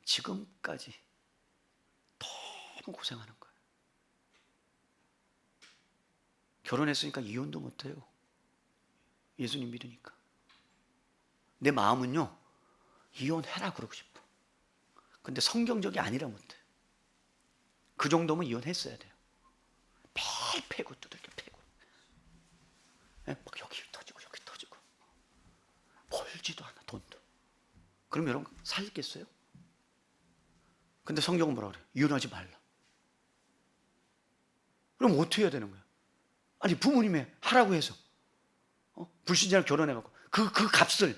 지금까지 너무 고생하는 거예요. 결혼했으니까 이혼도 못해요. 예수님 믿으니까. 내 마음은요, 이혼해라 그러고 싶어. 근데 성경적이 아니라 못해. 그 정도면 이혼했어야 돼요. 매일 패고 두들겨 패고, 막 여기 터지고 여기 터지고, 벌지도 않아 돈도. 그럼 여러분 살겠어요? 근데 성경은 뭐라 그래요? 이혼하지 말라. 그럼 어떻게 해야 되는 거야? 아니 부모님이 하라고 해서 불신자랑 결혼해갖고 그 값을,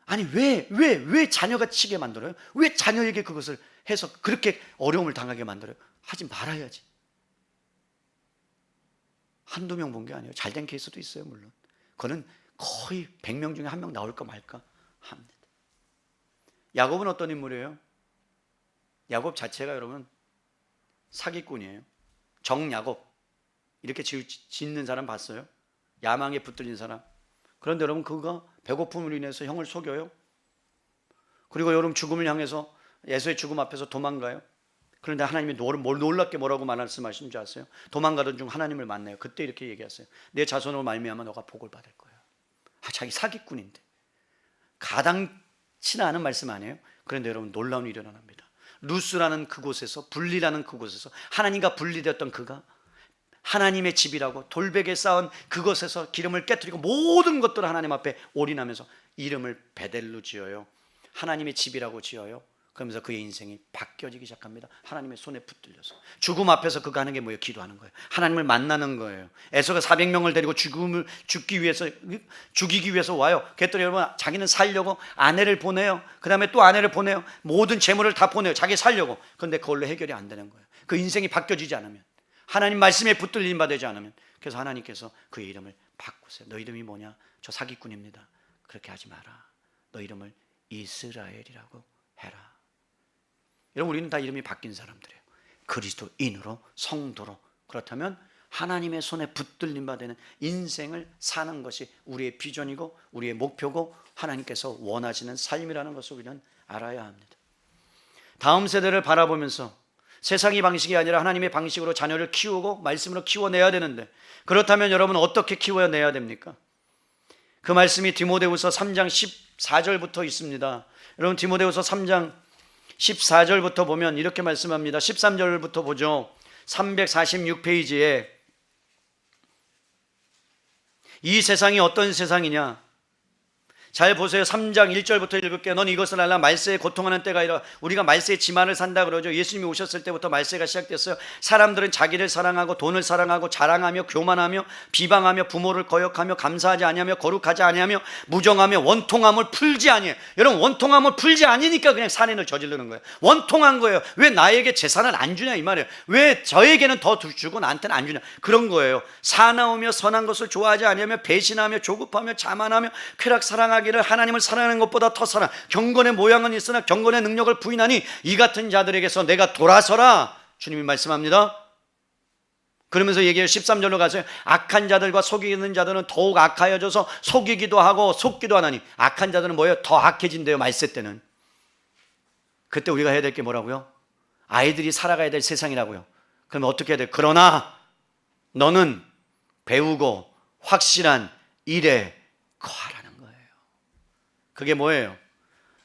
아니 왜 자녀가 치게 만들어요? 왜 자녀에게 그것을 해서 그렇게 어려움을 당하게 만들어요? 하지 말아야지. 한두 명 본 게 아니에요. 잘된 케이스도 있어요, 물론. 그거는 거의 100명 중에 1명 나올까 말까 합니다. 야곱은 어떤 인물이에요? 야곱 자체가 여러분 사기꾼이에요. 정야곱 이렇게 짓는 사람 봤어요? 야망에 붙들린 사람. 그런데 여러분 그가 배고픔으로 인해서 형을 속여요. 그리고 여러분 죽음을 향해서 에서의 죽음 앞에서 도망가요. 그런데 하나님이 놀랍게 뭐라고 말씀하시는 줄 아세요? 도망가던 중 하나님을 만나요. 그때 이렇게 얘기하세요. 내 자손으로 말미암아 너가 복을 받을 거예요. 자기 사기꾼인데 가당치는 않은 말씀 아니에요? 그런데 여러분 놀라운 일이 일어납니다. 루스라는 그곳에서, 분리라는 그곳에서, 하나님과 분리되었던 그가 하나님의 집이라고 돌베개 쌓은 그것에서 기름을 깨뜨리고 모든 것들을 하나님 앞에 올인하면서 이름을 베델로 지어요. 하나님의 집이라고 지어요. 그러면서 그의 인생이 바뀌어지기 시작합니다. 하나님의 손에 붙들려서. 죽음 앞에서 그가 하는 게 뭐예요? 기도하는 거예요. 하나님을 만나는 거예요. 에서가 400명을 데리고 죽이기 위해서 와요. 그랬더니 여러분 자기는 살려고 아내를 보내요. 그 다음에 또 아내를 보내요. 모든 재물을 다 보내요. 자기 살려고. 그런데 그걸로 해결이 안 되는 거예요. 그 인생이 바뀌어지지 않으면, 하나님 말씀에 붙들림 받지 않으면. 그래서 하나님께서 그의 이름을 바꾸세요. 너 이름이 뭐냐? 저 사기꾼입니다. 그렇게 하지 마라. 너 이름을 이스라엘이라고 해라. 여러분 우리는 다 이름이 바뀐 사람들이에요. 그리스도인으로, 성도로. 그렇다면 하나님의 손에 붙들림 받는 인생을 사는 것이 우리의 비전이고 우리의 목표고 하나님께서 원하시는 삶이라는 것을 우리는 알아야 합니다. 다음 세대를 바라보면서 세상의 방식이 아니라 하나님의 방식으로 자녀를 키우고 말씀으로 키워내야 되는데, 그렇다면 여러분 어떻게 키워내야 됩니까? 그 말씀이 디모데후서 3장 14절부터 있습니다. 여러분 디모데후서 3장 14절부터 보면 이렇게 말씀합니다. 13절부터 보죠. 346페이지에 이 세상이 어떤 세상이냐? 잘 보세요. 3장 1절부터 읽을게요. 넌 이것을 알라. 말세에 고통하는 때가 아니라, 우리가 말세에 지만을 산다 그러죠. 예수님이 오셨을 때부터 말세가 시작됐어요. 사람들은 자기를 사랑하고 돈을 사랑하고 자랑하며 교만하며 비방하며 부모를 거역하며 감사하지 아니하며 거룩하지 아니하며 무정하며 원통함을 풀지 아니해요. 여러분 원통함을 풀지 아니니까 그냥 살인을 저지르는 거예요. 원통한 거예요. 왜 나에게 재산을 안 주냐 이 말이에요. 왜 저에게는 더 주고 나한테는 안 주냐 그런 거예요. 사나우며 선한 것을 좋아하지 아니하며 배신하며 조급하며 자만하며 쾌락 사랑하기를 하나님을 사랑하는 것보다 더 사랑, 경건의 모양은 있으나 경건의 능력을 부인하니 이 같은 자들에게서 내가 돌아서라. 주님이 말씀합니다. 그러면서 얘기해요. 13절로 가세요. 악한 자들과 속이는 자들은 더욱 악하여져서 속이기도 하고 속기도 하나니. 악한 자들은 뭐예요? 더 악해진대요. 말세 때는. 그때 우리가 해야 될 게 뭐라고요? 아이들이 살아가야 될 세상이라고요. 그러면 어떻게 해야 돼요? 그러나 너는 배우고 확실한 일에 거하라는 거예요. 그게 뭐예요?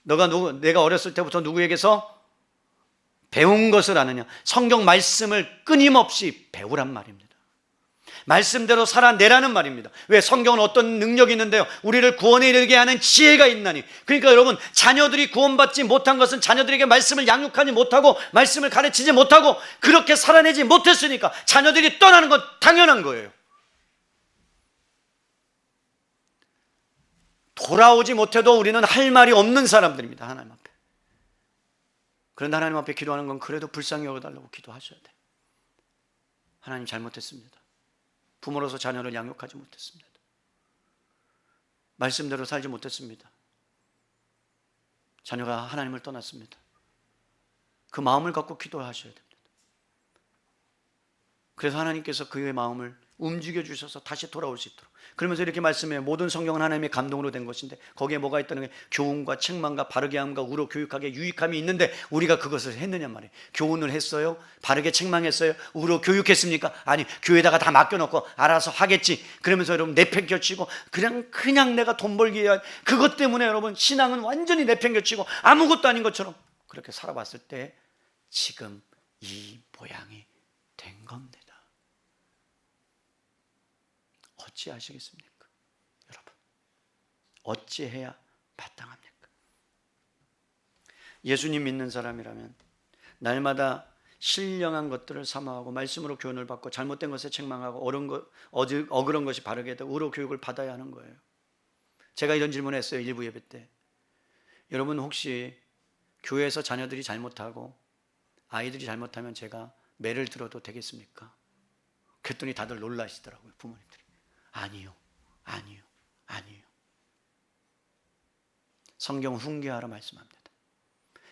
내가 어렸을 때부터 누구에게서 배운 것을 아느냐? 성경 말씀을 끊임없이 배우란 말입니다. 말씀대로 살아내라는 말입니다. 왜? 성경은 어떤 능력이 있는데요, 우리를 구원에 이르게 하는 지혜가 있나니. 그러니까 여러분 자녀들이 구원받지 못한 것은 자녀들에게 말씀을 양육하지 못하고 말씀을 가르치지 못하고 그렇게 살아내지 못했으니까 자녀들이 떠나는 건 당연한 거예요. 돌아오지 못해도 우리는 할 말이 없는 사람들입니다. 하나님 앞에. 그런데 하나님 앞에 기도하는 건 그래도 불쌍히 여겨달라고 기도하셔야 돼요. 하나님 잘못했습니다. 부모로서 자녀를 양육하지 못했습니다. 말씀대로 살지 못했습니다. 자녀가 하나님을 떠났습니다. 그 마음을 갖고 기도하셔야 됩니다. 그래서 하나님께서 그의 마음을 움직여 주셔서 다시 돌아올 수 있도록. 그러면서 이렇게 말씀해요. 모든 성경은 하나님의 감동으로 된 것인데 거기에 뭐가 있다는 게 교훈과 책망과 바르게 함과 우로 교육하게 유익함이 있는데 우리가 그것을 했느냐 말이에요. 교훈을 했어요? 바르게 책망했어요? 우로 교육했습니까? 아니, 교회에다가 다 맡겨놓고 알아서 하겠지. 그러면서 여러분 내팽겨치고 그냥 내가 돈 벌기 위한 그것 때문에 여러분 신앙은 완전히 내팽겨치고 아무것도 아닌 것처럼 그렇게 살아봤을 때 지금 이 모양이 된 겁니다. 어찌하시겠습니까? 여러분 어찌해야 마땅합니까? 예수님 믿는 사람이라면 날마다 신령한 것들을 사모하고 말씀으로 교훈을 받고 잘못된 것에 책망하고 어그런 것이 바르게 되고 우로 교육을 받아야 하는 거예요. 제가 이런 질문을 했어요. 일부 예배 때. 여러분 혹시 교회에서 자녀들이 잘못하고 아이들이 잘못하면 제가 매를 들어도 되겠습니까? 그랬더니 다들 놀라시더라고요, 부모님들이. 아니요, 아니요, 아니요. 성경은 훈계하라 말씀합니다.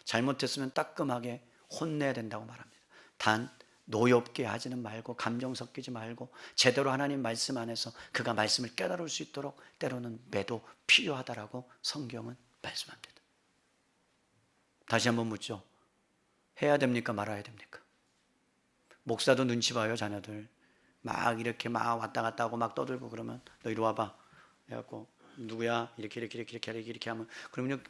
잘못했으면 따끔하게 혼내야 된다고 말합니다. 단 노엽게 하지는 말고, 감정 섞이지 말고, 제대로 하나님 말씀 안에서 그가 말씀을 깨달을 수 있도록 때로는 매도 필요하다라고 성경은 말씀합니다. 다시 한번 묻죠. 해야 됩니까? 말아야 됩니까? 목사도 눈치 봐요. 자녀들 막 이렇게 막 왔다 갔다 하고 막 떠들고 그러면 너 이리 와봐 해갖고 누구야? 이렇게 하면 그러면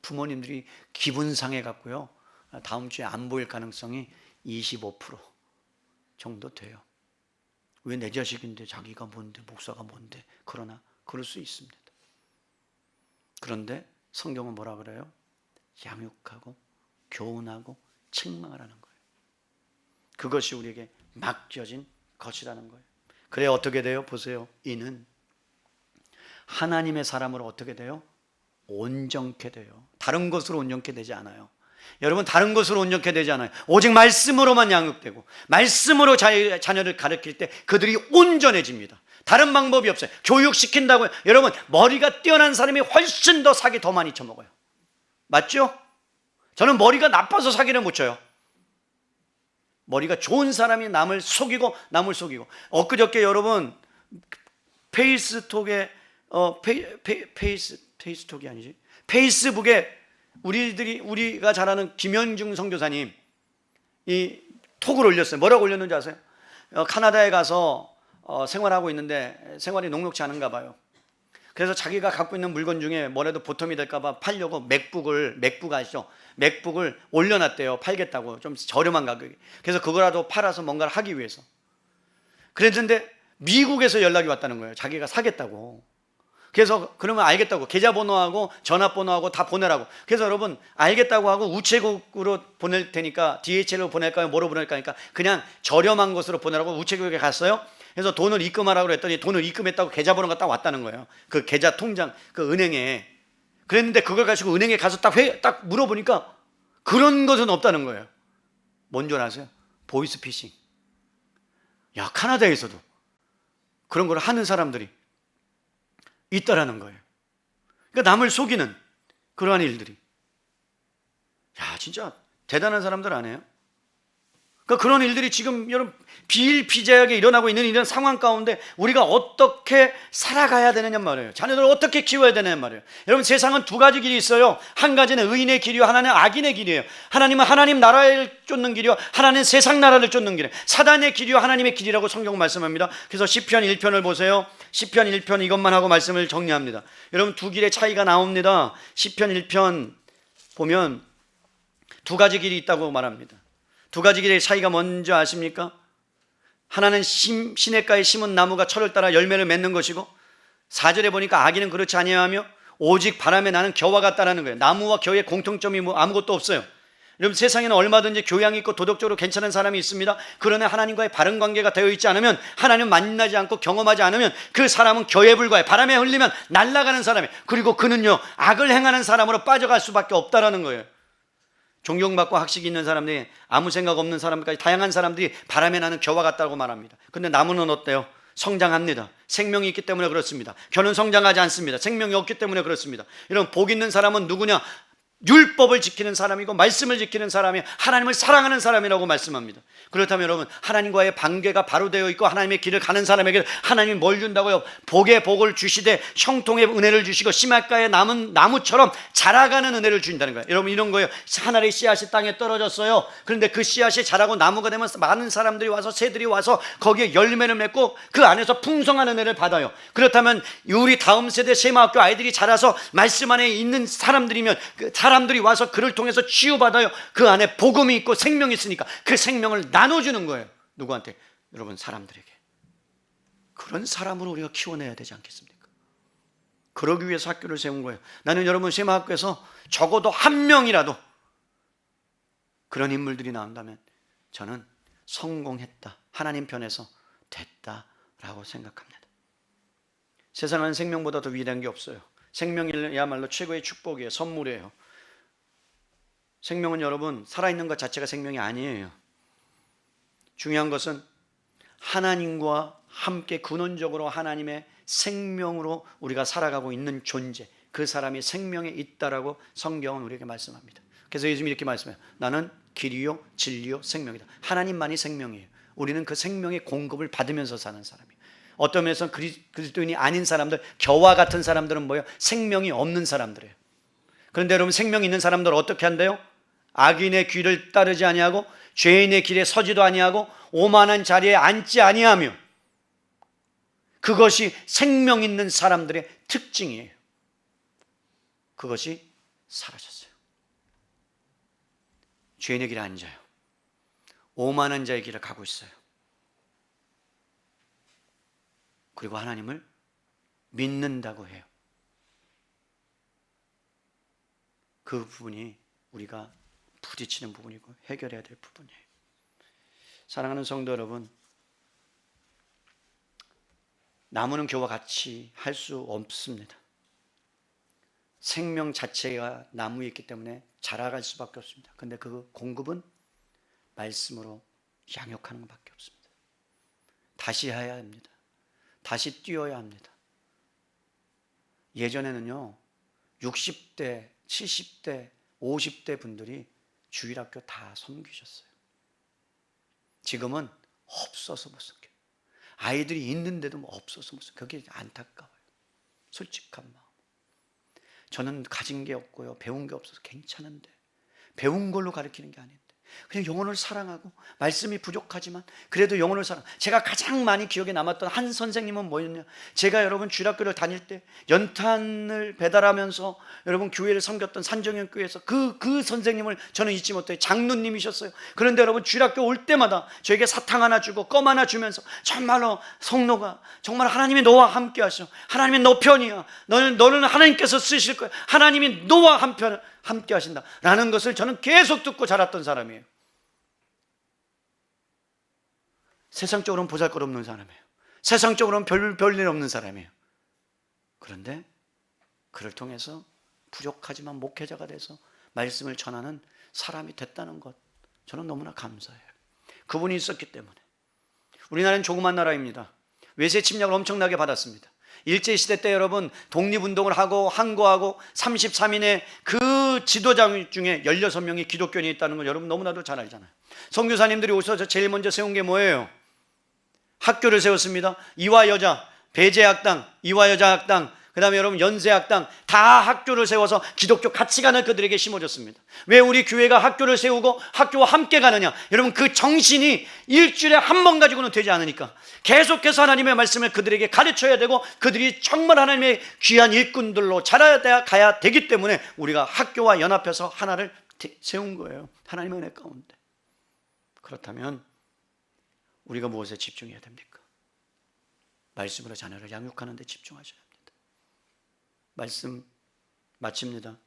부모님들이 기분 상해 갖고요, 다음 주에 안 보일 가능성이 25% 정도 돼요. 왜 내 자식인데 자기가 뭔데, 목사가 뭔데. 그러나 그럴 수 있습니다. 그런데 성경은 뭐라 그래요? 양육하고 교훈하고 책망하라는 거예요. 그것이 우리에게 맡겨진 것이라는 거예요. 그래 어떻게 돼요? 보세요. 이는 하나님의 사람으로 어떻게 돼요? 온전케 돼요. 다른 것으로 온전케 되지 않아요. 여러분, 다른 것으로 온전케 되지 않아요. 오직 말씀으로만 양육되고 말씀으로 자녀를 가르칠 때 그들이 온전해집니다. 다른 방법이 없어요. 교육시킨다고요. 여러분, 머리가 뛰어난 사람이 훨씬 더 사기 더 많이 쳐먹어요. 맞죠? 저는 머리가 나빠서 사기를 못 쳐요. 머리가 좋은 사람이 남을 속이고 엊그저께 여러분 페이스톡에 페이스톡이 아니지, 페이스북에 우리가 잘 아는 김현중 선교사님 이 톡을 올렸어요. 뭐라고 올렸는지 아세요? 카나다에 가서 생활하고 있는데 생활이 녹록지 않은가 봐요. 그래서 자기가 갖고 있는 물건 중에 뭐라도 보탬이 될까 봐 팔려고 맥북 아시죠? 맥북을 올려놨대요. 팔겠다고, 좀 저렴한 가격에. 그래서 그거라도 팔아서 뭔가를 하기 위해서. 그랬는데 미국에서 연락이 왔다는 거예요. 자기가 사겠다고. 그래서 그러면 알겠다고, 계좌번호하고 전화번호하고 다 보내라고. 그래서 여러분, 알겠다고 하고 우체국으로 보낼 테니까, DHL로 보낼까요? 뭐로 보낼까 하니까 그냥 저렴한 것으로 보내라고 우체국에 갔어요. 그래서 돈을 입금하라고 그랬더니 돈을 입금했다고 계좌번호가 딱 왔다는 거예요. 그 계좌 통장, 그 은행에. 그랬는데 그걸 가지고 은행에 가서 딱 물어보니까 그런 것은 없다는 거예요. 뭔 줄 아세요? 보이스피싱. 야, 카나다에서도 그런 걸 하는 사람들이 있다라는 거예요. 그러니까 남을 속이는 그러한 일들이. 야, 진짜 대단한 사람들 아니에요? 그러니까 그런 일들이 지금 여러분 비일비재하게 일어나고 있는 이런 상황 가운데 우리가 어떻게 살아가야 되느냐 말이에요. 자녀들을 어떻게 키워야 되느냐 말이에요. 여러분, 세상은 두 가지 길이 있어요. 한 가지는 의인의 길이요, 하나는 악인의 길이에요. 하나님은 하나님 나라를 쫓는 길이요, 하나는 세상 나라를 쫓는 길이에요. 사단의 길이요, 하나님의 길이라고 성경은 말씀합니다. 그래서 시편 1편을 보세요. 시편 1편 이것만 하고 말씀을 정리합니다. 여러분, 두 길의 차이가 나옵니다. 시편 1편 보면 두 가지 길이 있다고 말합니다. 두 가지 길의 차이가 뭔지 아십니까? 하나는 시냇가에 심은 나무가 철을 따라 열매를 맺는 것이고, 4절에 보니까 악인은 그렇지 아니하며 오직 바람에 나는 겨와 같다라는 거예요. 나무와 겨의 공통점이 아무것도 없어요. 여러분, 세상에는 얼마든지 교양이 있고 도덕적으로 괜찮은 사람이 있습니다. 그러나 하나님과의 바른 관계가 되어 있지 않으면, 하나님 만나지 않고 경험하지 않으면 그 사람은 겨에 불과해. 바람에 흘리면 날아가는 사람이에요. 그리고 그는요, 악을 행하는 사람으로 빠져갈 수밖에 없다라는 거예요. 존경받고 학식이 있는 사람들이, 아무 생각 없는 사람까지 다양한 사람들이 바람에 나는 겨와 같다고 말합니다. 근데 나무는 어때요? 성장합니다. 생명이 있기 때문에 그렇습니다. 겨는 성장하지 않습니다. 생명이 없기 때문에 그렇습니다. 여러분, 복 있는 사람은 누구냐? 율법을 지키는 사람이고 말씀을 지키는 사람이, 하나님을 사랑하는 사람이라고 말씀합니다. 그렇다면 여러분, 하나님과의 관계가 바로 되어 있고 하나님의 길을 가는 사람에게 하나님이 뭘 준다고요? 복의 복을 주시되 형통의 은혜를 주시고 시냇가에 남은 나무처럼 자라가는 은혜를 주신다는 거예요. 여러분, 이런 거예요. 하나의 씨앗이 땅에 떨어졌어요. 그런데 그 씨앗이 자라고 나무가 되면 많은 사람들이 와서, 새들이 와서 거기에 열매를 맺고 그 안에서 풍성한 은혜를 받아요. 그렇다면 우리 다음 세대 세마학교 아이들이 자라서 말씀 안에 있는 사람들이면 그 사람들이 와서 그를 통해서 치유받아요. 그 안에 복음이 있고 생명이 있으니까 그 생명을 나눠주는 거예요. 누구한테? 여러분, 사람들에게. 그런 사람으로 우리가 키워내야 되지 않겠습니까? 그러기 위해서 학교를 세운 거예요. 나는 여러분, 세마학교에서 적어도 한 명이라도 그런 인물들이 나온다면 저는 성공했다, 하나님 편에서 됐다라고 생각합니다. 세상은 생명보다 더 위대한 게 없어요. 생명이야말로 최고의 축복이에요. 선물이에요. 생명은 여러분, 살아있는 것 자체가 생명이 아니에요. 중요한 것은 하나님과 함께 근원적으로 하나님의 생명으로 우리가 살아가고 있는 존재, 그 사람이 생명에 있다라고 성경은 우리에게 말씀합니다. 그래서 예수님이 이렇게 말씀해요. 나는 길이요 진리요 생명이다. 하나님만이 생명이에요. 우리는 그 생명의 공급을 받으면서 사는 사람이에요. 어떤 면에서 그리스도인이 아닌 사람들, 겨와 같은 사람들은 뭐예요? 생명이 없는 사람들이에요. 그런데 여러분, 생명이 있는 사람들은 어떻게 한대요? 악인의 귀를 따르지 아니하고 죄인의 길에 서지도 아니하고 오만한 자리에 앉지 아니하며. 그것이 생명 있는 사람들의 특징이에요. 그것이 사라졌어요. 죄인의 길에 앉아요. 오만한 자의 길을 가고 있어요. 그리고 하나님을 믿는다고 해요. 그 부분이 우리가 부딪히는 부분이고 해결해야 될 부분이에요. 사랑하는 성도 여러분, 나무는 교와 같이 할 수 없습니다. 생명 자체가 나무에 있기 때문에 자라갈 수밖에 없습니다. 그런데 그 공급은 말씀으로 양육하는 것밖에 없습니다. 다시 해야 합니다. 다시 뛰어야 합니다. 예전에는요 60대, 70대, 50대 분들이 주일학교 다 섬기셨어요. 지금은 없어서 못 섬겨요. 아이들이 있는데도 없어서 못 섬겨요. 그게 안타까워요. 솔직한 마음. 저는 가진 게 없고요, 배운 게 없어서 괜찮은데, 배운 걸로 가르치는 게 아닌데 그냥 영혼을 사랑하고, 말씀이 부족하지만 그래도 영혼을 제가 가장 많이 기억에 남았던 한 선생님은 뭐였냐, 제가 여러분 주일학교를 다닐 때 연탄을 배달하면서 여러분 교회를 섬겼던 산정현 교회에서 그 선생님을 저는 잊지 못해요. 장로님이셨어요. 그런데 여러분 주일학교 올 때마다 저에게 사탕 하나 주고 껌 하나 주면서 정말로 성노가 정말 하나님이 너와 함께 하셔, 하나님이 너 편이야, 너는 하나님께서 쓰실 거야, 하나님이 너와 함께 하신다 라는 것을 저는 계속 듣고 자랐던 사람이에요. 세상적으로는 보잘것없는 사람이에요. 세상적으로는 별일 없는 사람이에요. 그런데 그를 통해서 부족하지만 목회자가 돼서 말씀을 전하는 사람이 됐다는 것, 저는 너무나 감사해요. 그분이 있었기 때문에. 우리나라는 조그만 나라입니다. 외세 침략을 엄청나게 받았습니다. 일제시대 때 여러분 독립운동을 하고 항거하고 33인의 그 지도자 중에 16명이 기독교인이 있다는 걸 여러분 너무나도 잘 알잖아요. 선교사님들이 오셔서 제일 먼저 세운 게 뭐예요? 학교를 세웠습니다. 이화여자 배제학당, 이화여자학당, 그 다음에 여러분 연세학당, 다 학교를 세워서 기독교 가치관을 그들에게 심어줬습니다. 왜 우리 교회가 학교를 세우고 학교와 함께 가느냐? 여러분 그 정신이 일주일에 한 번 가지고는 되지 않으니까 계속해서 하나님의 말씀을 그들에게 가르쳐야 되고, 그들이 정말 하나님의 귀한 일꾼들로 자라가야 되기 때문에 우리가 학교와 연합해서 하나를 세운 거예요. 하나님의 은혜 가운데. 그렇다면 우리가 무엇에 집중해야 됩니까? 말씀으로 자녀를 양육하는 데 집중하셔야 합니다. 말씀 마칩니다.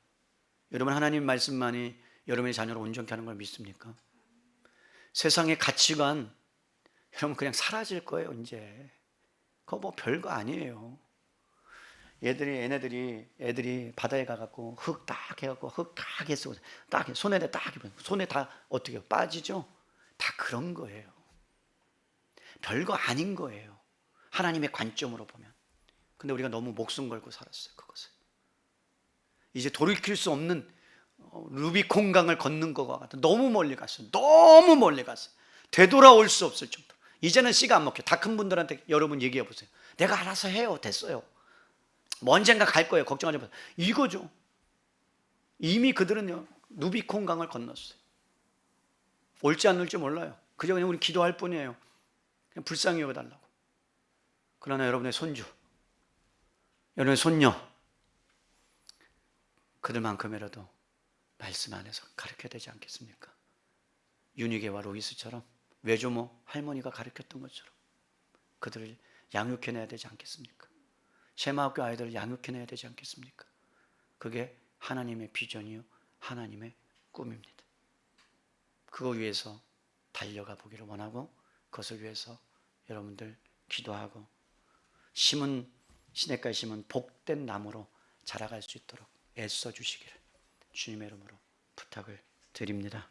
여러분, 하나님 말씀만이 여러분의 자녀를 온전케 하는 걸 믿습니까? 세상의 가치관 여러분 그냥 사라질 거예요. 이제 그거 뭐 별거 아니에요. 애들이 바다에 가갖고 흙 딱 해갖고 흙 딱 해서 딱 손에 딱 입으면 손에 다 어떻게 빠지죠? 다 그런 거예요. 별거 아닌 거예요. 하나님의 관점으로 보면. 근데 우리가 너무 목숨 걸고 살았어요. 그것을 이제 돌이킬 수 없는 루비콘강을 걷는 것과 같은, 너무 멀리 갔어요. 너무 멀리 갔어요. 되돌아올 수 없을 정도. 이제는 씨가 안 먹혀. 다 큰 분들한테 여러분 얘기해 보세요. 내가 알아서 해요. 됐어요. 뭐 언젠가 갈 거예요. 걱정하지 마세요. 이거죠. 이미 그들은요 루비콘강을 건넜어요. 올지 안 올지 몰라요. 그저 그냥 우리 기도할 뿐이에요. 그냥 불쌍히 여겨달라고. 그러나 여러분의 손주, 여러분의 손녀, 그들만큼이라도 말씀 안에서 가르쳐야 되지 않겠습니까? 유니게와 로이스처럼, 외조모 할머니가 가르쳤던 것처럼 그들을 양육해내야 되지 않겠습니까? 쉐마학교 아이들을 양육해내야 되지 않겠습니까? 그게 하나님의 비전이요 하나님의 꿈입니다. 그거 위해서 달려가 보기를 원하고, 그것을 위해서 여러분들 기도하고, 시냇가에 심은 복된 나무로 자라갈 수 있도록 애써 주시기를 주님의 이름으로 부탁을 드립니다.